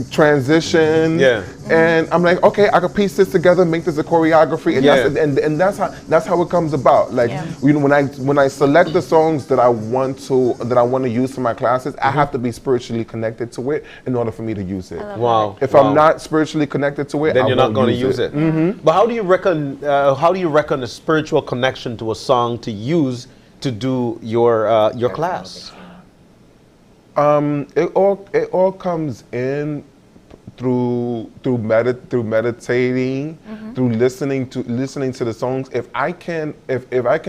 Transition, and I'm like, okay, I could piece this together, make this a choreography, and that's how it comes about. Like, you know, when I select the songs that I want to use for my classes, I have to be spiritually connected to it in order for me to use it. Wow. If I'm not spiritually connected to it, then I you're not won't going to use it. But how do you reckon a spiritual connection to a song to use to do your class? It all comes in through meditating, through listening to the songs. If I can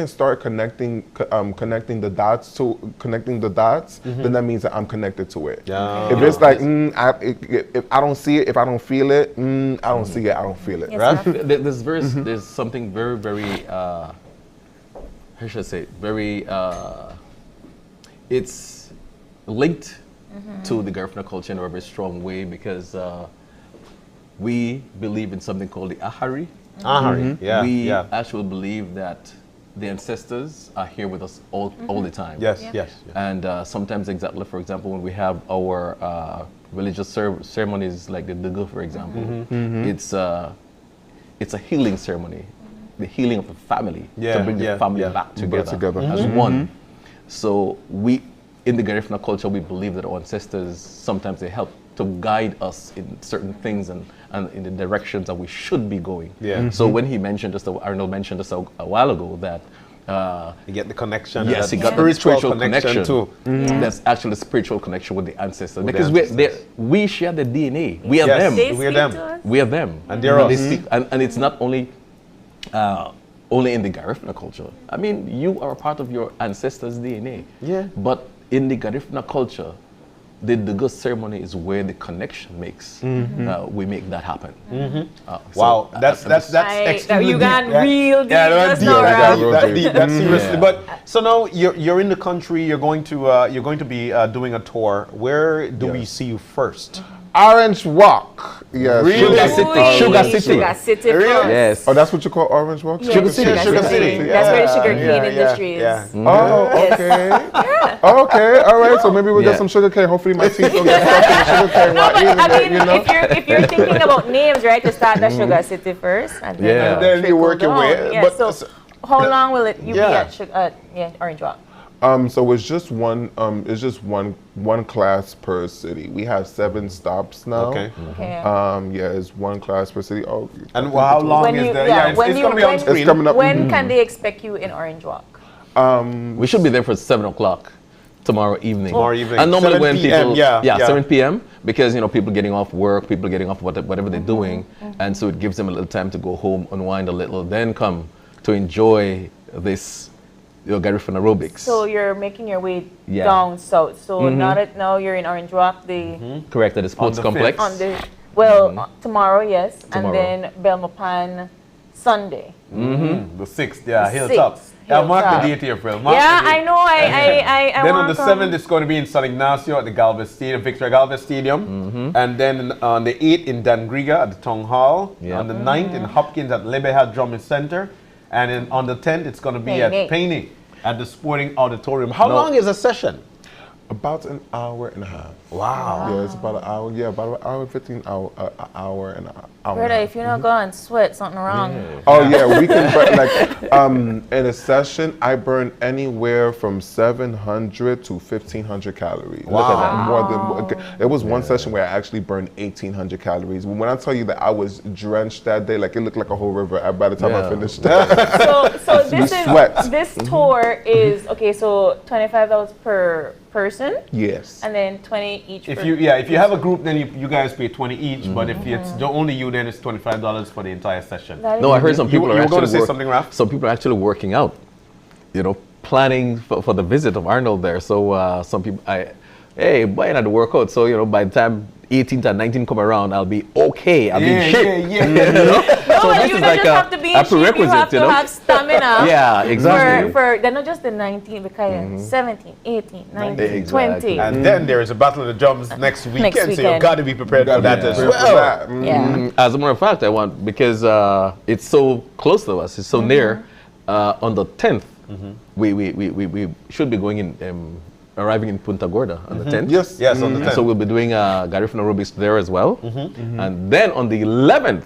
start connecting the dots, then that means that I'm connected to it. If it's like if I don't see it, if I don't feel it, I don't see it, I don't feel it. Yes, right? There's something very how should I say, very it's linked to the Garifuna culture in a very strong way, because we believe in something called the Ahari. Ahari, We actually believe that the ancestors are here with us all the time. Yes. And sometimes, for example, when we have our religious ceremonies like the Dugu, for example, it's a healing ceremony, the healing of the family, to bring the family back together as one. So in the Garifuna culture, we believe that our ancestors, sometimes they help to guide us in certain things and in the directions that we should be going. So when Arnold mentioned just a while ago that you get the connection. Yes, he got the spiritual connection too. That's actually the spiritual connection with the ancestors, because we share the DNA. We are them. We are them. And they're us. And it's not only in the Garifuna culture. I mean, you are a part of your ancestors' DNA. But in the Garifuna culture, the Dugu ceremony is where the connection makes. We make that happen. Wow, that's extremely you got deep. real deep. That's seriously. Yeah. But so now you're in the country. You're going to be doing a tour. Where do we see you first? Orange Walk. Yes. Really? Sugar City. Really? Yes. Oh, that's what you call Orange Walk? Yeah, Sugar City. That's where the sugar cane industry is. Oh, okay. Okay, all right. So maybe we'll get some sugar cane. Hopefully my teeth don't get stuck in the sugar cane. If you're thinking about names, right, to start the Sugar City first, and then you work your way. Yeah. So how long will you be at Orange Walk? So it's just one class per city. We have 7 stops now. Okay. It's one class per city. Oh, and how long is that? It's going to be on screen. It's coming up. When can they expect you in Orange Walk? We should be there for 7 o'clock tomorrow evening. And normally when people 7 p.m. because people getting off work, people getting off whatever they're doing, and so it gives them a little time to go home, unwind a little, then come to enjoy this Garifuna aerobics. So you're making your way down south. So now you're in Orange Walk. Correct, at the sports complex. Tomorrow, yes, and then Belmopan Sunday. The 6th, Hilltop. Mark the date here, Phil. I know. I then on the 7th, it's going to be in San Ignacio at the Galvez Stadium, Victor Galvez Stadium. And then on the 8th in Dangriga at the Town Hall. On the 9th in Hopkins at Lebeha Drummond Center. And on the 10th, it's going to be at Payne at the Sporting Auditorium. How long is a session? About an hour and a half. Wow. Yeah, it's about an hour. Yeah, about an hour, 15 hour, hour and a hour. Brother, if you're not going to sweat, something wrong. Oh yeah, we can burn in a session. I burn anywhere from 700 to 1,500 calories. Wow. Look at that. More than it was one session where I actually burned 1,800 calories. When I tell you that I was drenched that day, like it looked like a whole river. By the time I finished. So this tour is okay. So $25 per person. Yes. And then 20 each. If you have a group, then you guys pay 20 each. But if it's only you, then it's $25 for the entire session. No, I heard some people are going to say actually something, Raf? Some people are actually working out. Planning for the visit of Arnold there. So some people, buying at the workout. So by the time 18th and 19th come around, I'll be okay. I'll be in shape. No, So this you is don't like just have to be in a shape, you prerequisite, have to have stamina. Yeah, exactly. For they're not just the 19, because 17, 18, 19, 20. And then there is a battle of the drums next weekend, so you've weekend. got to be prepared for that as well. Yeah. As a matter of fact, I want, because it's so close to us, it's so near, on the 10th, we should be going in, arriving in Punta Gorda on the 10th. Yes, on the 10th. So we'll be doing Garifuna aerobics there as well. And then on the 11th,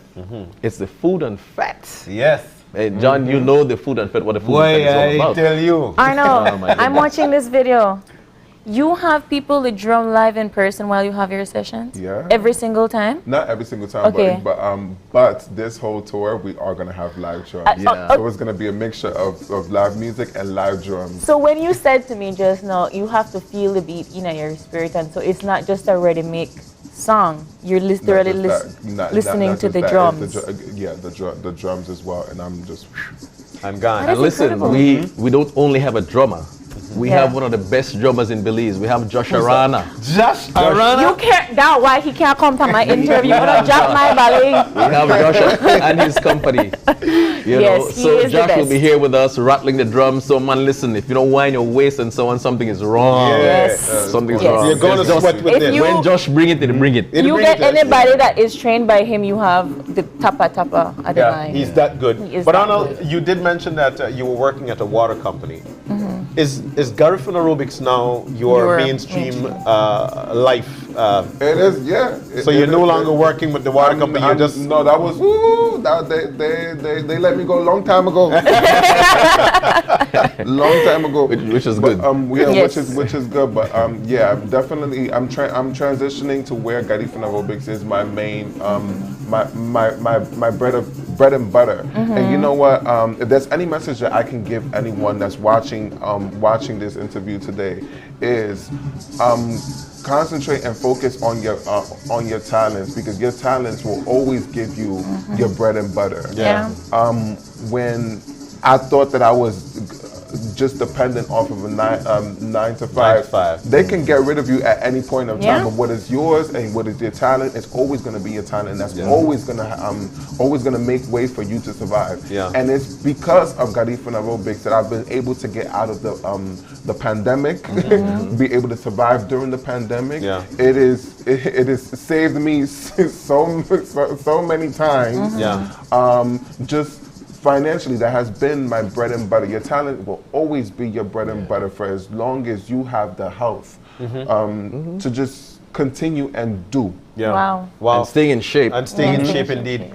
it's the food and fat. Yes. Hey, John, you know the food and fat, what the food and fat is all about. I tell you. I know. Oh, my I'm watching this video. You have people that drum live in person while you have your sessions? Yeah. Every single time? Not every single time, Okay. but this whole tour we are gonna have live drums. So it's gonna be a mixture of live music and live drums. So when you said to me just now, you have to feel the beat in your spirit, and so it's not just a ready-make song. You're literally listening to the drums. The drums as well, and I'm just. I'm gone. That is And listen, incredible. we don't only have a drummer. We have one of the best drummers in Belize. We have Josh Arana. Josh Arana? You can't, that's why he can't come to my interview. You're gonna drop my ballet. We have Josh and his company. You Yes, know, he so is the Josh will best. be here with us, rattling the drums. So man, listen, if you don't wind your waist and so on, something is wrong. Yes. Something's Yes. wrong. You're gonna Just- sweat with If this. you- When Josh bring it, bring it. You get anybody that is trained by him, you have the tapa at the line. He's that good. He is But that Arnold, good. you did mention that you were working at a water company. Is Garifuna aerobics now your mainstream life? It is, yeah. So you're no longer working with the water company. You're just no. That was they let me go a long time ago. Long time ago, which is good. Yes. which is good. But yeah, definitely, I'm transitioning to where Garifuna aerobics is my main my bread and butter. And you know what? If there's any message that I can give anyone that's watching this interview today, is concentrate and focus on your talents, because your talents will always give you your bread and butter. Yeah. When I thought that I was just dependent off of a 9 to 5, they can get rid of you at any point of time. But what is yours and what is your talent is always going to be your talent. And that's always gonna make way for you to survive. And it's because of Garifuna aerobics that I've been able to get out of the pandemic, be able to survive during the pandemic. It has saved me so many times. Just financially, that has been my bread and butter. Your talent will always be your bread and butter for as long as you have the health to just continue and do. Wow. And staying in shape. And staying in shape, indeed.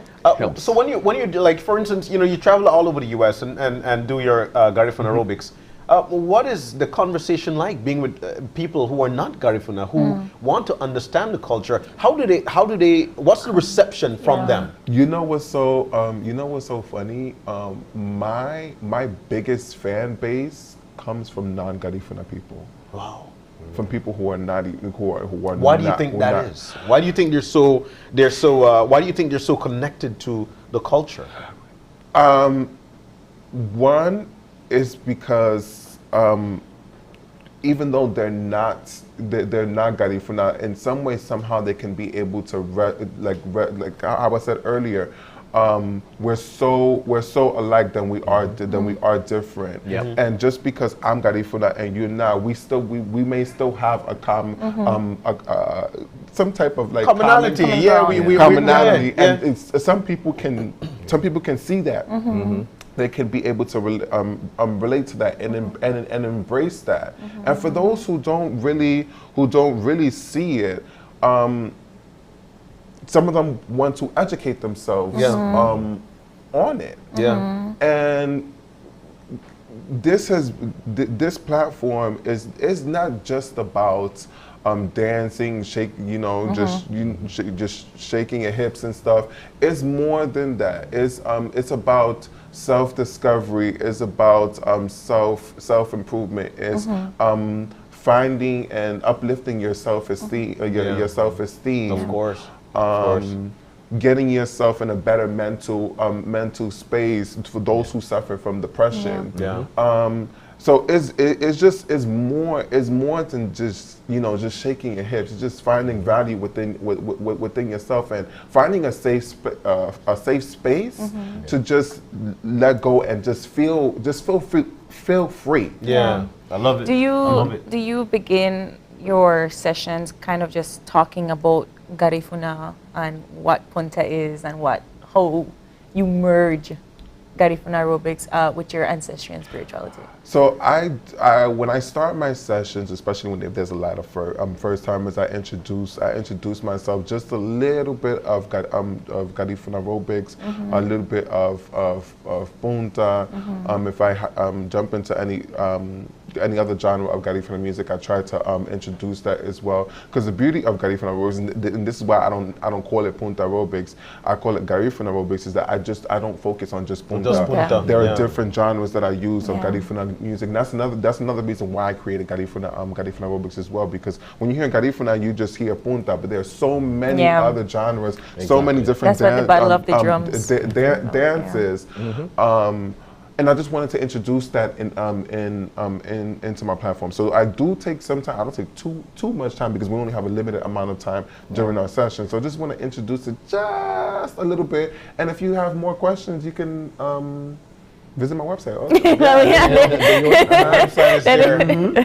So when you do, like, for instance, you travel all over the U.S. and do your Garifuna aerobics. What is the conversation like being with people who are not Garifuna, who want to understand the culture? How do they? What's the reception from them? You know what's so funny? My biggest fan base comes from non-Garifuna people. Wow. From people who are not who are Why do you think that is? Why do you think why do you think they're so connected to the culture? One is because even though they're not Garifuna, in some way, somehow they can be able to like how I said earlier. We're so alike than we are different. And just because I'm Garifuna and you're not, we may still have a some type of like commonality. Commonality. And it's, some people can see that. They can be able to relate to that and embrace that. And for those who don't really see it, some of them want to educate themselves on it. And this platform is not just about dancing, just shaking your hips and stuff. It's more than that. It's about self-discovery. It's about self-improvement. It's finding and uplifting your self-esteem. Your self-esteem. Of course. Getting yourself in a better mental space for those who suffer from depression. So it's more than just just shaking your hips. It's just finding value within yourself and finding a safe space Mm-hmm. to just let go and just feel free. Yeah, I love it. Do you begin your sessions kind of just talking about Garifuna and what Punta is and how you merge Garifuna aerobics with your ancestry and spirituality? So I when I start my sessions, especially when there's a lot of first timers, I introduce myself just a little bit of Garifuna aerobics, Mm-hmm. a little bit of Punta. Mm-hmm. If I jump into any other genre of Garifuna music, I try to introduce that as well. Because the beauty of Garifuna aerobics, and this is why I don't call it Punta aerobics, I call it Garifuna aerobics, is that I don't focus on just Punta. There are different genres that I use of Garifuna music. And that's another reason why I created Garifuna aerobics as well. Because when you hear Garifuna, you just hear Punta, but there are so many other genres, so many different the battle of the drums. dances. And I just wanted to introduce that into my platform. So I do take some time. I don't take too much time because we only have a limited amount of time during our session. So I just want to introduce it just a little bit. And if you have more questions, you can visit my website.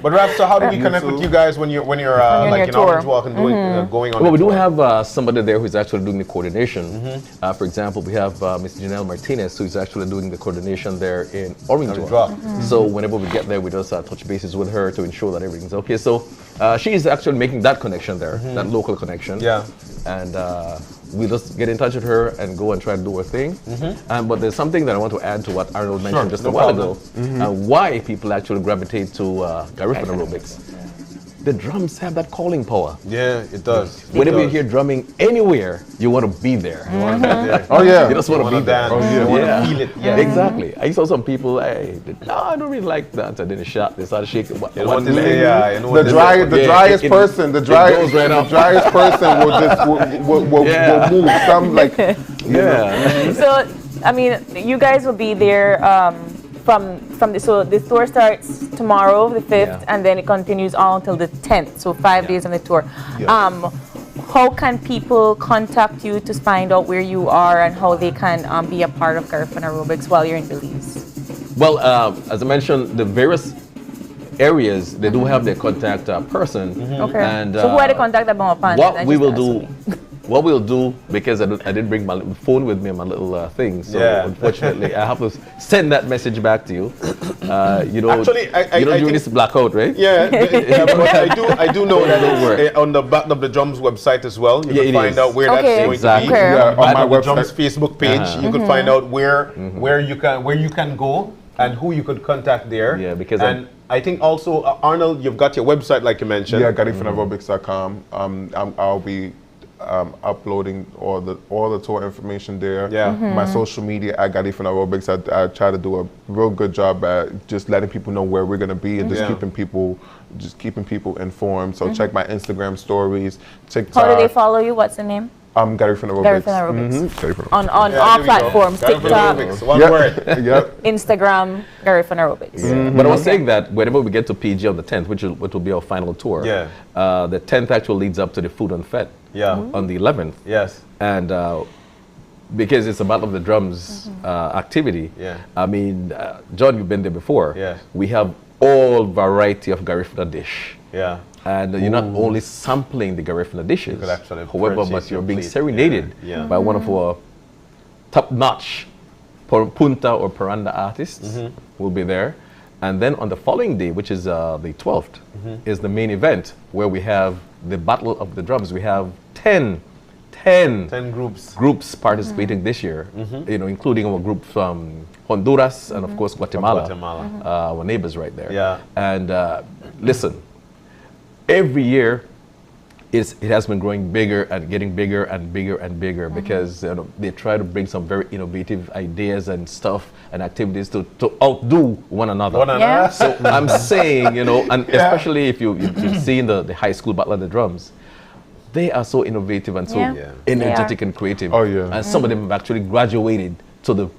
But Raph, so how do we connect with you guys when you're like in Orange Walk and going on? Well, we do have somebody there who's actually doing the coordination. For example, we have Ms. Janelle Martinez, who's actually doing the coordination there in Orange Walk. So whenever we get there, we just touch bases with her to ensure that everything's okay. So she's actually making that connection there, that local connection. Yeah. And we just get in touch with her and go and try to do her thing. But there's something that I want to add to what Arnold mentioned just a while ago. Why people actually gravitate to Garifuna aerobics. The drums have that calling power. Yeah, it does. Whenever you hear drumming anywhere, you want to be there. You want to be there. Oh yeah. You just want to be there. You want to feel it. Yeah. Exactly. I saw some people, hey, no, I don't really like that. And then they shot, they started shaking. The driest person will move. Some like So I mean, you guys will be there from the tour starts tomorrow, the 5th, and then it continues on until the 10th. So 5 days on the tour. How can people contact you to find out where you are and how they can be a part of Garifuna aerobics while you're in Belize? Well, as I mentioned, the various areas, they do have their contact person. Okay. And, so who are the contact about? What we'll do, because I didn't bring my little phone with me and my little thing, so unfortunately I have to send that message back to you. Actually, you don't do this blackout, right? Yeah, I do know that on the Battle of the Drums website as well. You can find out where that's going to be. Yeah, on my website. Drums Facebook page, you can find out where you can go and who you could contact there. Yeah, because I think also Arnold, you've got your website like you mentioned. Yeah, GarifunaAerobics.com. I'll be uploading all the tour information there. Yeah. My social media at Garifuna Aerobics. I try to do a real good job at just letting people know where we're gonna be and just keeping people informed. So check my Instagram stories, TikTok. How do they follow you? What's the name? Garifuna Aerobics. Garifuna Aerobics. On Yeah, all platforms, TikTok, one word. Instagram, Garifuna Aerobics. But I was saying that whenever we get to PG on the 10th, which will be our final tour, the 10th actually leads up to the Food and Fete on the 11th. Yes. And because it's a Battle of the Drums activity, I mean, John, you've been there before. Yeah. We have all variety of Garifuna dish. Yeah. And you're not only sampling the Garifuna dishes, however, but you're being plate. serenaded by one of our top-notch Punta or Paranda artists will be there. And then on the following day, which is the 12th, is the main event where we have the Battle of the Drums. We have 10 groups participating this year, including our group from Honduras and of course Guatemala. Our neighbors right there. Yeah. And listen, every year it has been growing bigger and getting bigger and bigger and bigger because they try to bring some very innovative ideas and stuff and activities to outdo one another. So I'm saying, and especially if you've seen the high school Battle of the Drums, they are so innovative and so energetic and creative. Oh yeah. And some of them have actually graduated to the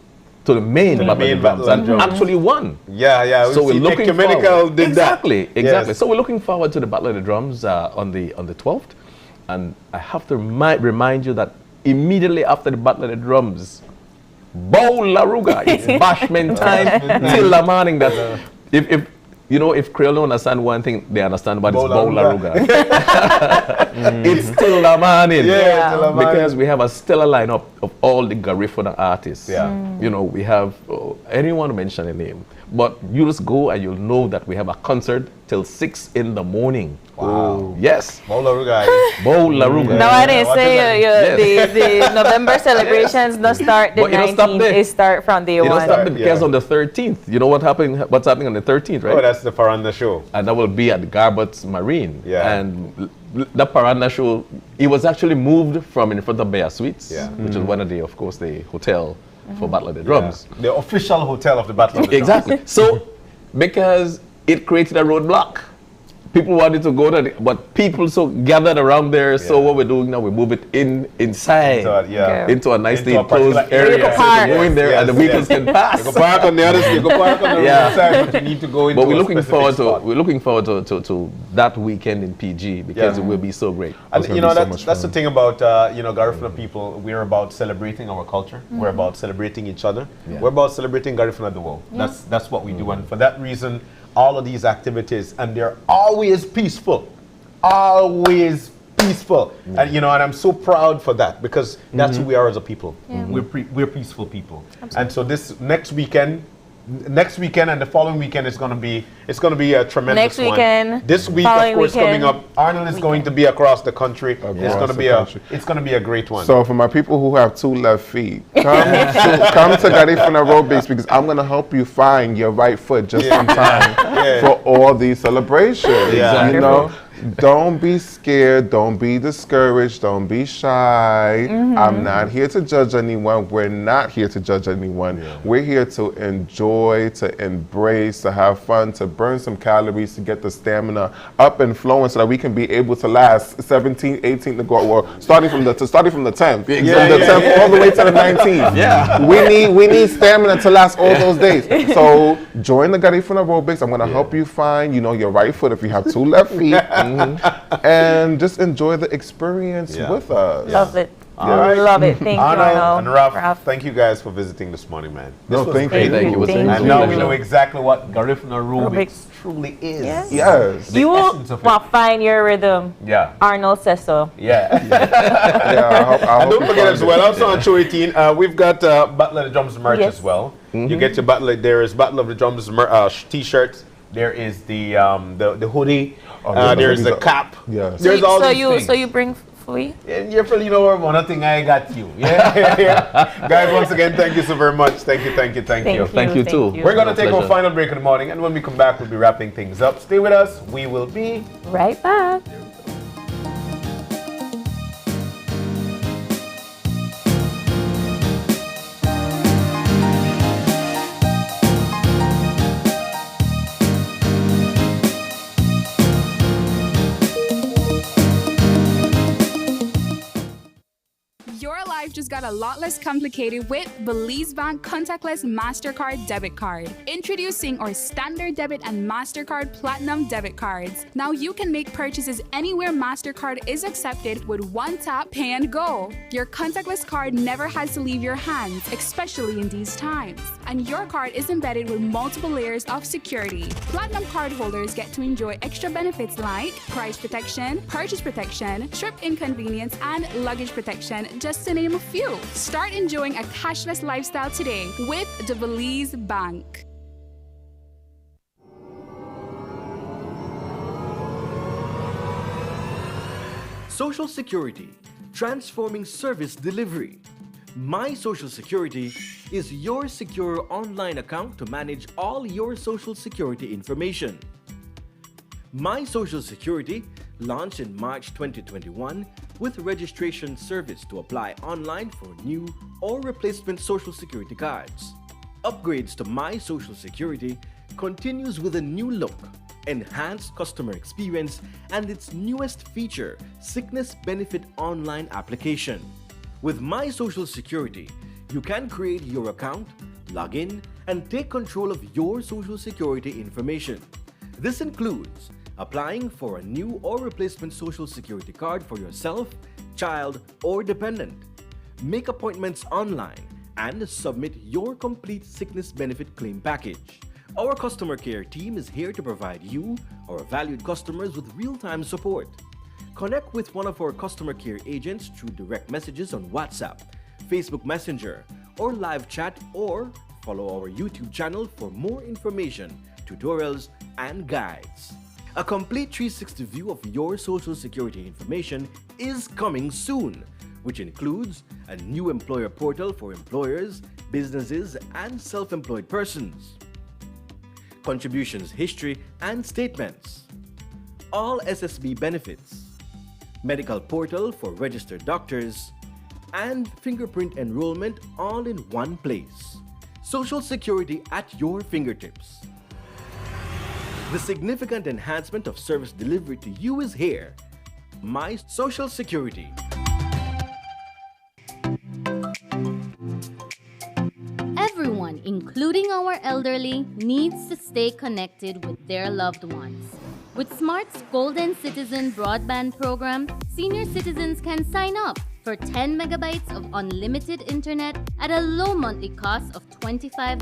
to the main To the Battle main of the Drums, Battle of and Drums. actually won. Yeah. So we're seen looking Ecumenical forward. did Exactly. that. So we're looking forward to the Battle of the Drums on the 12th, and I have to remind you that immediately after the Battle of the Drums, Bow Laruga, it's bashment time till the morning. That's if Creole don't understand one thing, they understand what is Bow Laruga. It's still the morning. Yeah, till the morning. Because we have a stellar lineup of all the Garifuna artists. Yeah. We have anyone mention a name, but you just go and you'll know that we have a concert till 6 in the morning. Wow. Yes. Bow Laruga. Bow Laruga. Now I didn't say the November celebrations don't start the But you don't stop 19th. there. It start from day You one. don't stop it because on the 13th, you know what's happening on the 13th, right? Oh, that's the Paranda show. And that will be at the Garbutt's Marine. Yeah. And the Paranda show, it was actually moved from in front of Bear Suites, Yeah. which is one of the, of course, the hotel for Battle of the Drums. Yeah. The official hotel of the Battle of the Exactly. Drums. So, because it created a roadblock. People wanted to go to but people so gathered around there. So what we're doing now, we move it inside into a nicely enclosed area. So you go in there and the vehicles can pass. You go park on the other side. You go park on the other side, but you need to go into But we're a looking specific forward spot. we're looking forward to that weekend in PG because it will be so great. And that's the thing about Garifuna people. We're about celebrating our culture. We're about celebrating each other. Yeah. We're about celebrating Garifuna the world. Yeah. That's what we do, and for that reason, all of these activities, and they're always peaceful, always peaceful. And and I'm so proud for that because that's who we are as a people. We're peaceful people. And so this next weekend and the following weekend is going to be a tremendous Next weekend, one. This week, of following course, weekend, coming up, Arnold is going to be across the country. It's going to be a great one. So for my people who have 2 left feet, come to Garifuna aerobics because I'm going to help you find your right foot just in time for all these celebrations. Yeah. You know, don't be scared, don't be discouraged, don't be shy. I'm not here to judge anyone. We're not here to judge anyone. We're here to enjoy, to embrace, to have fun, to burn some calories, to get the stamina up and flowing so that we can be able to last 17th, 18th to go, well, starting from the 10th, from the 10th all the way to the 19th. Yeah. We need stamina to last all those days. So join the Garifuna aerobics. I'm going to help you find, your right foot if you have 2 left feet. And just enjoy the experience with us. Love it. Yeah. Love it. Thank you, Arnold. And Ralph, thank you guys for visiting this morning, man. No, thank you. Thank you. And now we know exactly what Garifuna aerobics truly is. Yes. You will find your rhythm. Yeah. Arnold says so. Yeah. I And don't forget as well, also on Show 18, we've got Battle of the Drums merch as well. You get your there is Battle of the Drums t-shirts. There is the hoodie. There's the cap. Yes. There's all these things. So you bring free? And you're probably one thing I got you. Yeah. Guys, once again, thank you so very much. Thank you. Thank you too. We're going to take our final break in the morning, and when we come back, we'll be wrapping things up. Stay with us. We will be right back. Just got a lot less complicated with Belize Bank contactless MasterCard debit card. Introducing our standard debit and MasterCard Platinum debit cards. Now you can make purchases anywhere MasterCard is accepted with one tap, pay and go. Your contactless card never has to leave your hands, especially in these times. And your card is embedded with multiple layers of security. Platinum card holders get to enjoy extra benefits like price protection, purchase protection, trip inconvenience, and luggage protection, just to name a few. Start enjoying a cashless lifestyle today with the Belize Bank. Social Security, transforming service delivery. My Social Security is your secure online account to manage all your Social Security information. My Social Security launched in March 2021 with registration service to apply online for new or replacement Social Security cards. Upgrades to My Social Security continues with a new look, enhanced customer experience, and its newest feature, Sickness Benefit Online application. With My Social Security, you can create your account, log in, and take control of your Social Security information. This includes applying for a new or replacement Social Security card for yourself, child, or dependent. Make appointments online and submit your complete sickness benefit claim package. Our customer care team is here to provide you, our valued customers, with real-time support. Connect with one of our customer care agents through direct messages on WhatsApp, Facebook Messenger, or live chat, or follow our YouTube channel for more information, tutorials, and guides. A complete 360 view of your Social Security information is coming soon, which includes a new employer portal for employers, businesses, and self-employed persons, contributions history and statements, all SSB benefits, medical portal for registered doctors, and fingerprint enrollment all in one place. Social Security at your fingertips. The significant enhancement of service delivery to you is here. My Social Security. Everyone, including our elderly, needs to stay connected with their loved ones. With Smart's Golden Citizen broadband program, senior citizens can sign up for 10 megabytes of unlimited internet at a low monthly cost of $25.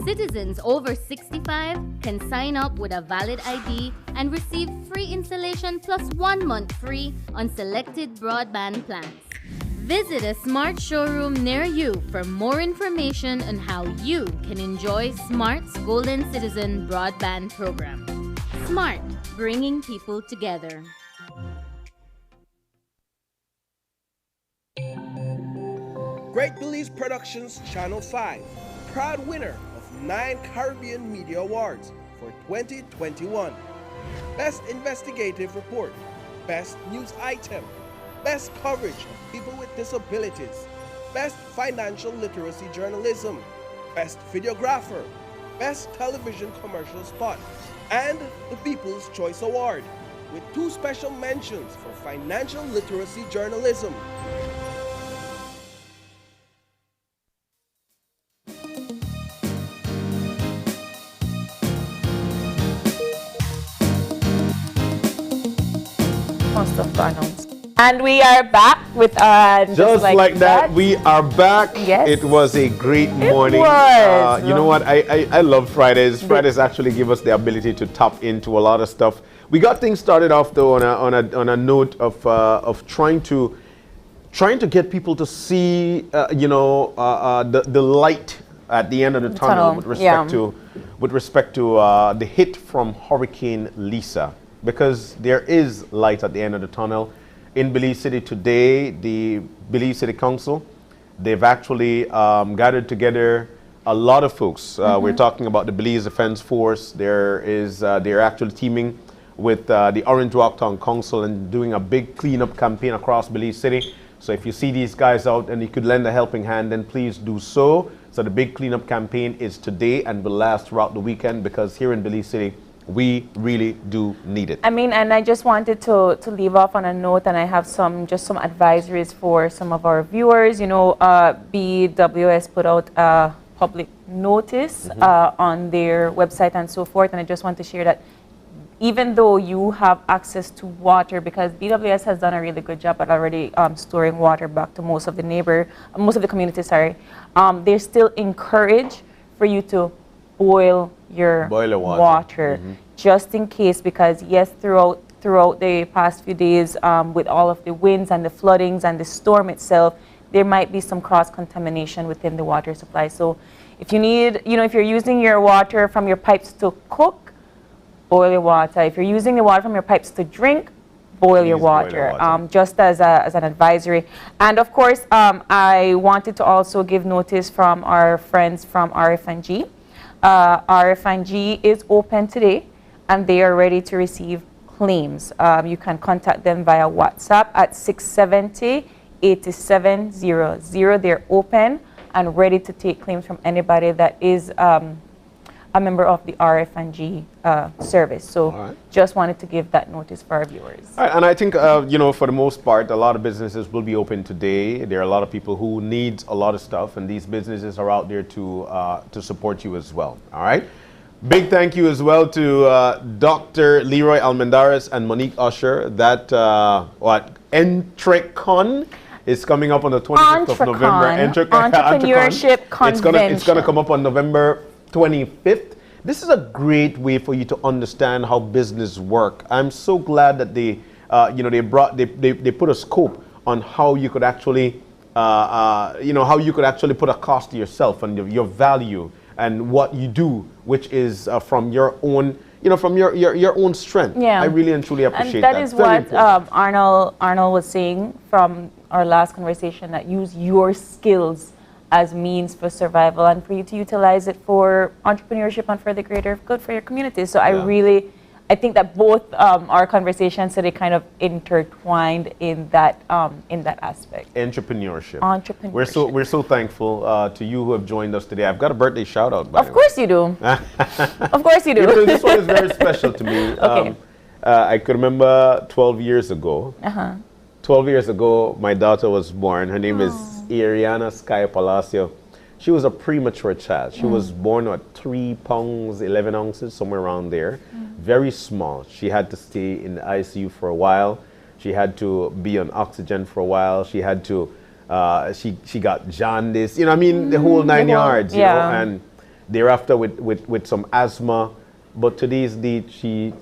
Citizens over 65 can sign up with a valid ID and receive free installation plus 1 month free on selected broadband plans. Visit a Smart showroom near you for more information on how you can enjoy Smart's Golden Citizen broadband program. Smart, bringing people together. Great Belize Productions Channel 5, proud winner of 9 Caribbean Media Awards for 2021. Best Investigative Report, Best News Item, Best Coverage of People with Disabilities, Best Financial Literacy Journalism, Best Videographer, Best Television Commercial Spot, and the People's Choice Award, with 2 special mentions for Financial Literacy Journalism. Stuff to announce. And we are back with just like that. We are back. Yes. It was a great morning. Was. You know what? I love Fridays. Fridays actually give us the ability to tap into a lot of stuff. We got things started off though on a note of trying to get people to see the light at the end of the tunnel with respect to the hit from Hurricane Lisa. Because there is light at the end of the tunnel. In Belize City today, the Belize City Council, they've actually gathered together a lot of folks. We're talking about the Belize Defense Force. They're actually teaming with the Orange Walk Town Council and doing a big cleanup campaign across Belize City. So if you see these guys out and you could lend a helping hand, then please do so. So the big cleanup campaign is today and will last throughout the weekend, because here in Belize City, we really do need it. I mean, and I just wanted to leave off on a note, and I have some advisories for some of our viewers. You know, BWS put out a public notice on their website and so forth, and I just want to share that even though you have access to water, because BWS has done a really good job at already storing water back to most of the community, they're still encouraged for you to boil your water just in case, because yes, throughout the past few days with all of the winds and the floodings and the storm itself, there might be some cross-contamination within the water supply. So if you need, if you're using your water from your pipes to cook, boil your water. If you're using the water from your pipes to drink, boil your water, just as an advisory. And of course, I wanted to also give notice from our friends from RFNG. RFNG is open today and they are ready to receive claims. You can contact them via WhatsApp at 670-8700. They're open and ready to take claims from anybody that is a member of the RF&G service. So just wanted to give that notice for our viewers. All right, and I think, you know, for the most part, a lot of businesses will be open today. There are a lot of people who need a lot of stuff, and these businesses are out there to support you as well. All right. Big thank you as well to Dr. Leroy Almendares and Monique Usher. That Entrecon is coming up on the 25th of November. Entrepreneurship Convention. It's gonna come up on November 25th. This is a great way for you to understand how business work. I'm so glad that they, you know, they put a scope on how you could actually, you know, how you could actually put a cost to yourself and your value and what you do, which is from your own, you know, from your own strength. Yeah. I really and truly appreciate and that. That is what Arnold was saying from our last conversation, that use your skills as means for survival and for you to utilize it for entrepreneurship and for the greater good for your community. So I think that both our conversations today kind of intertwined in that aspect. Entrepreneurship. We're Entrepreneurship. so thankful to you who have joined us today. I've got a birthday shout out. Of course you do. Of course you do. This one is very special to me. Okay. I could remember 12 years ago. 12 years ago, my daughter was born. Her name is Ariana Sky Palacio. She was a premature child. She was born at 3 pounds, 11 ounces, somewhere around there. Very small. She had to stay in the ICU for a while. She had to be on oxygen for a while. She had to, she got jaundice, you know, I mean, the whole 9 yards, you know, and thereafter with some asthma. But today's date,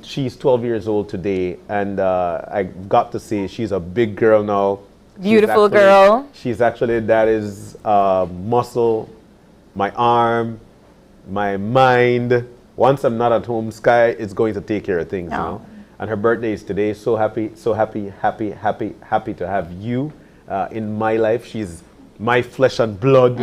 she's 12 years old today, and I got to say she's a big girl now. Beautiful girl. She's actually, that is muscle, my arm, my mind. Once I'm not at home, Sky is going to take care of things, you know. And her birthday is today. So happy to have you in my life. She's my flesh and blood.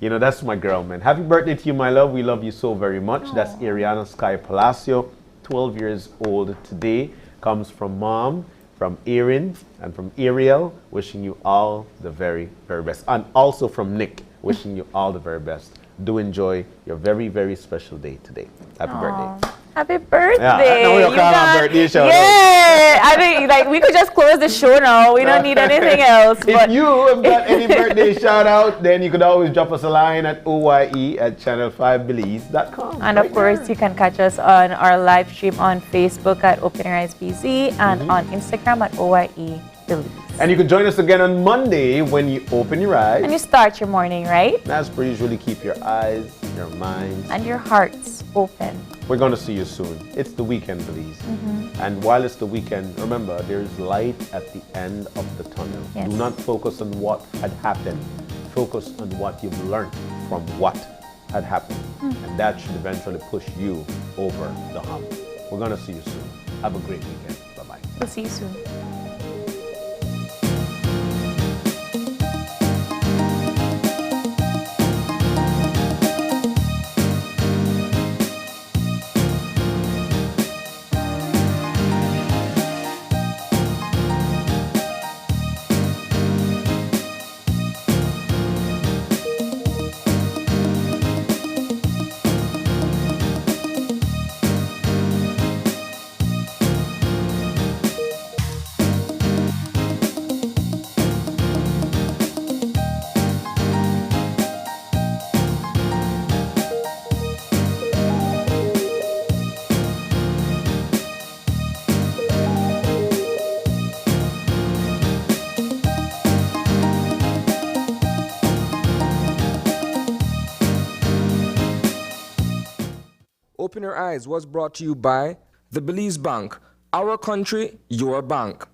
You know, that's my girl, man. Happy birthday to you, my love. We love you so very much. That's Ariana Sky Palacio, 12 years old today. Comes from mom, from Erin, and from Ariel. Wishing you all the very, very best. And also from Nick, wishing you all the very best. Do enjoy your very, very special day today. Happy birthday. Happy birthday. Yeah, I know you're calling on birthday shout out. Yeah, I think like we could just close the show now. We don't need anything else. If you have got any birthday shout out, then you could always drop us a line at oye@channel5belize.com. And of course, you can catch us on our live stream on Facebook at Open Your Eyes BZ and on Instagram at OYE Belize. And you can join us again on Monday when you open your eyes. And you start your morning, right? As per usually, keep your eyes, your minds, and your hearts open. We're going to see you soon. It's the weekend, Belize. And while it's the weekend, remember, there's light at the end of the tunnel. Yes. Do not focus on what had happened. Focus on what you've learned from what had happened. And that should eventually push you over the hump. We're going to see you soon. Have a great weekend. Bye-bye. We'll see you soon. Open Your Eyes was brought to you by the Belize Bank. Our country, your bank.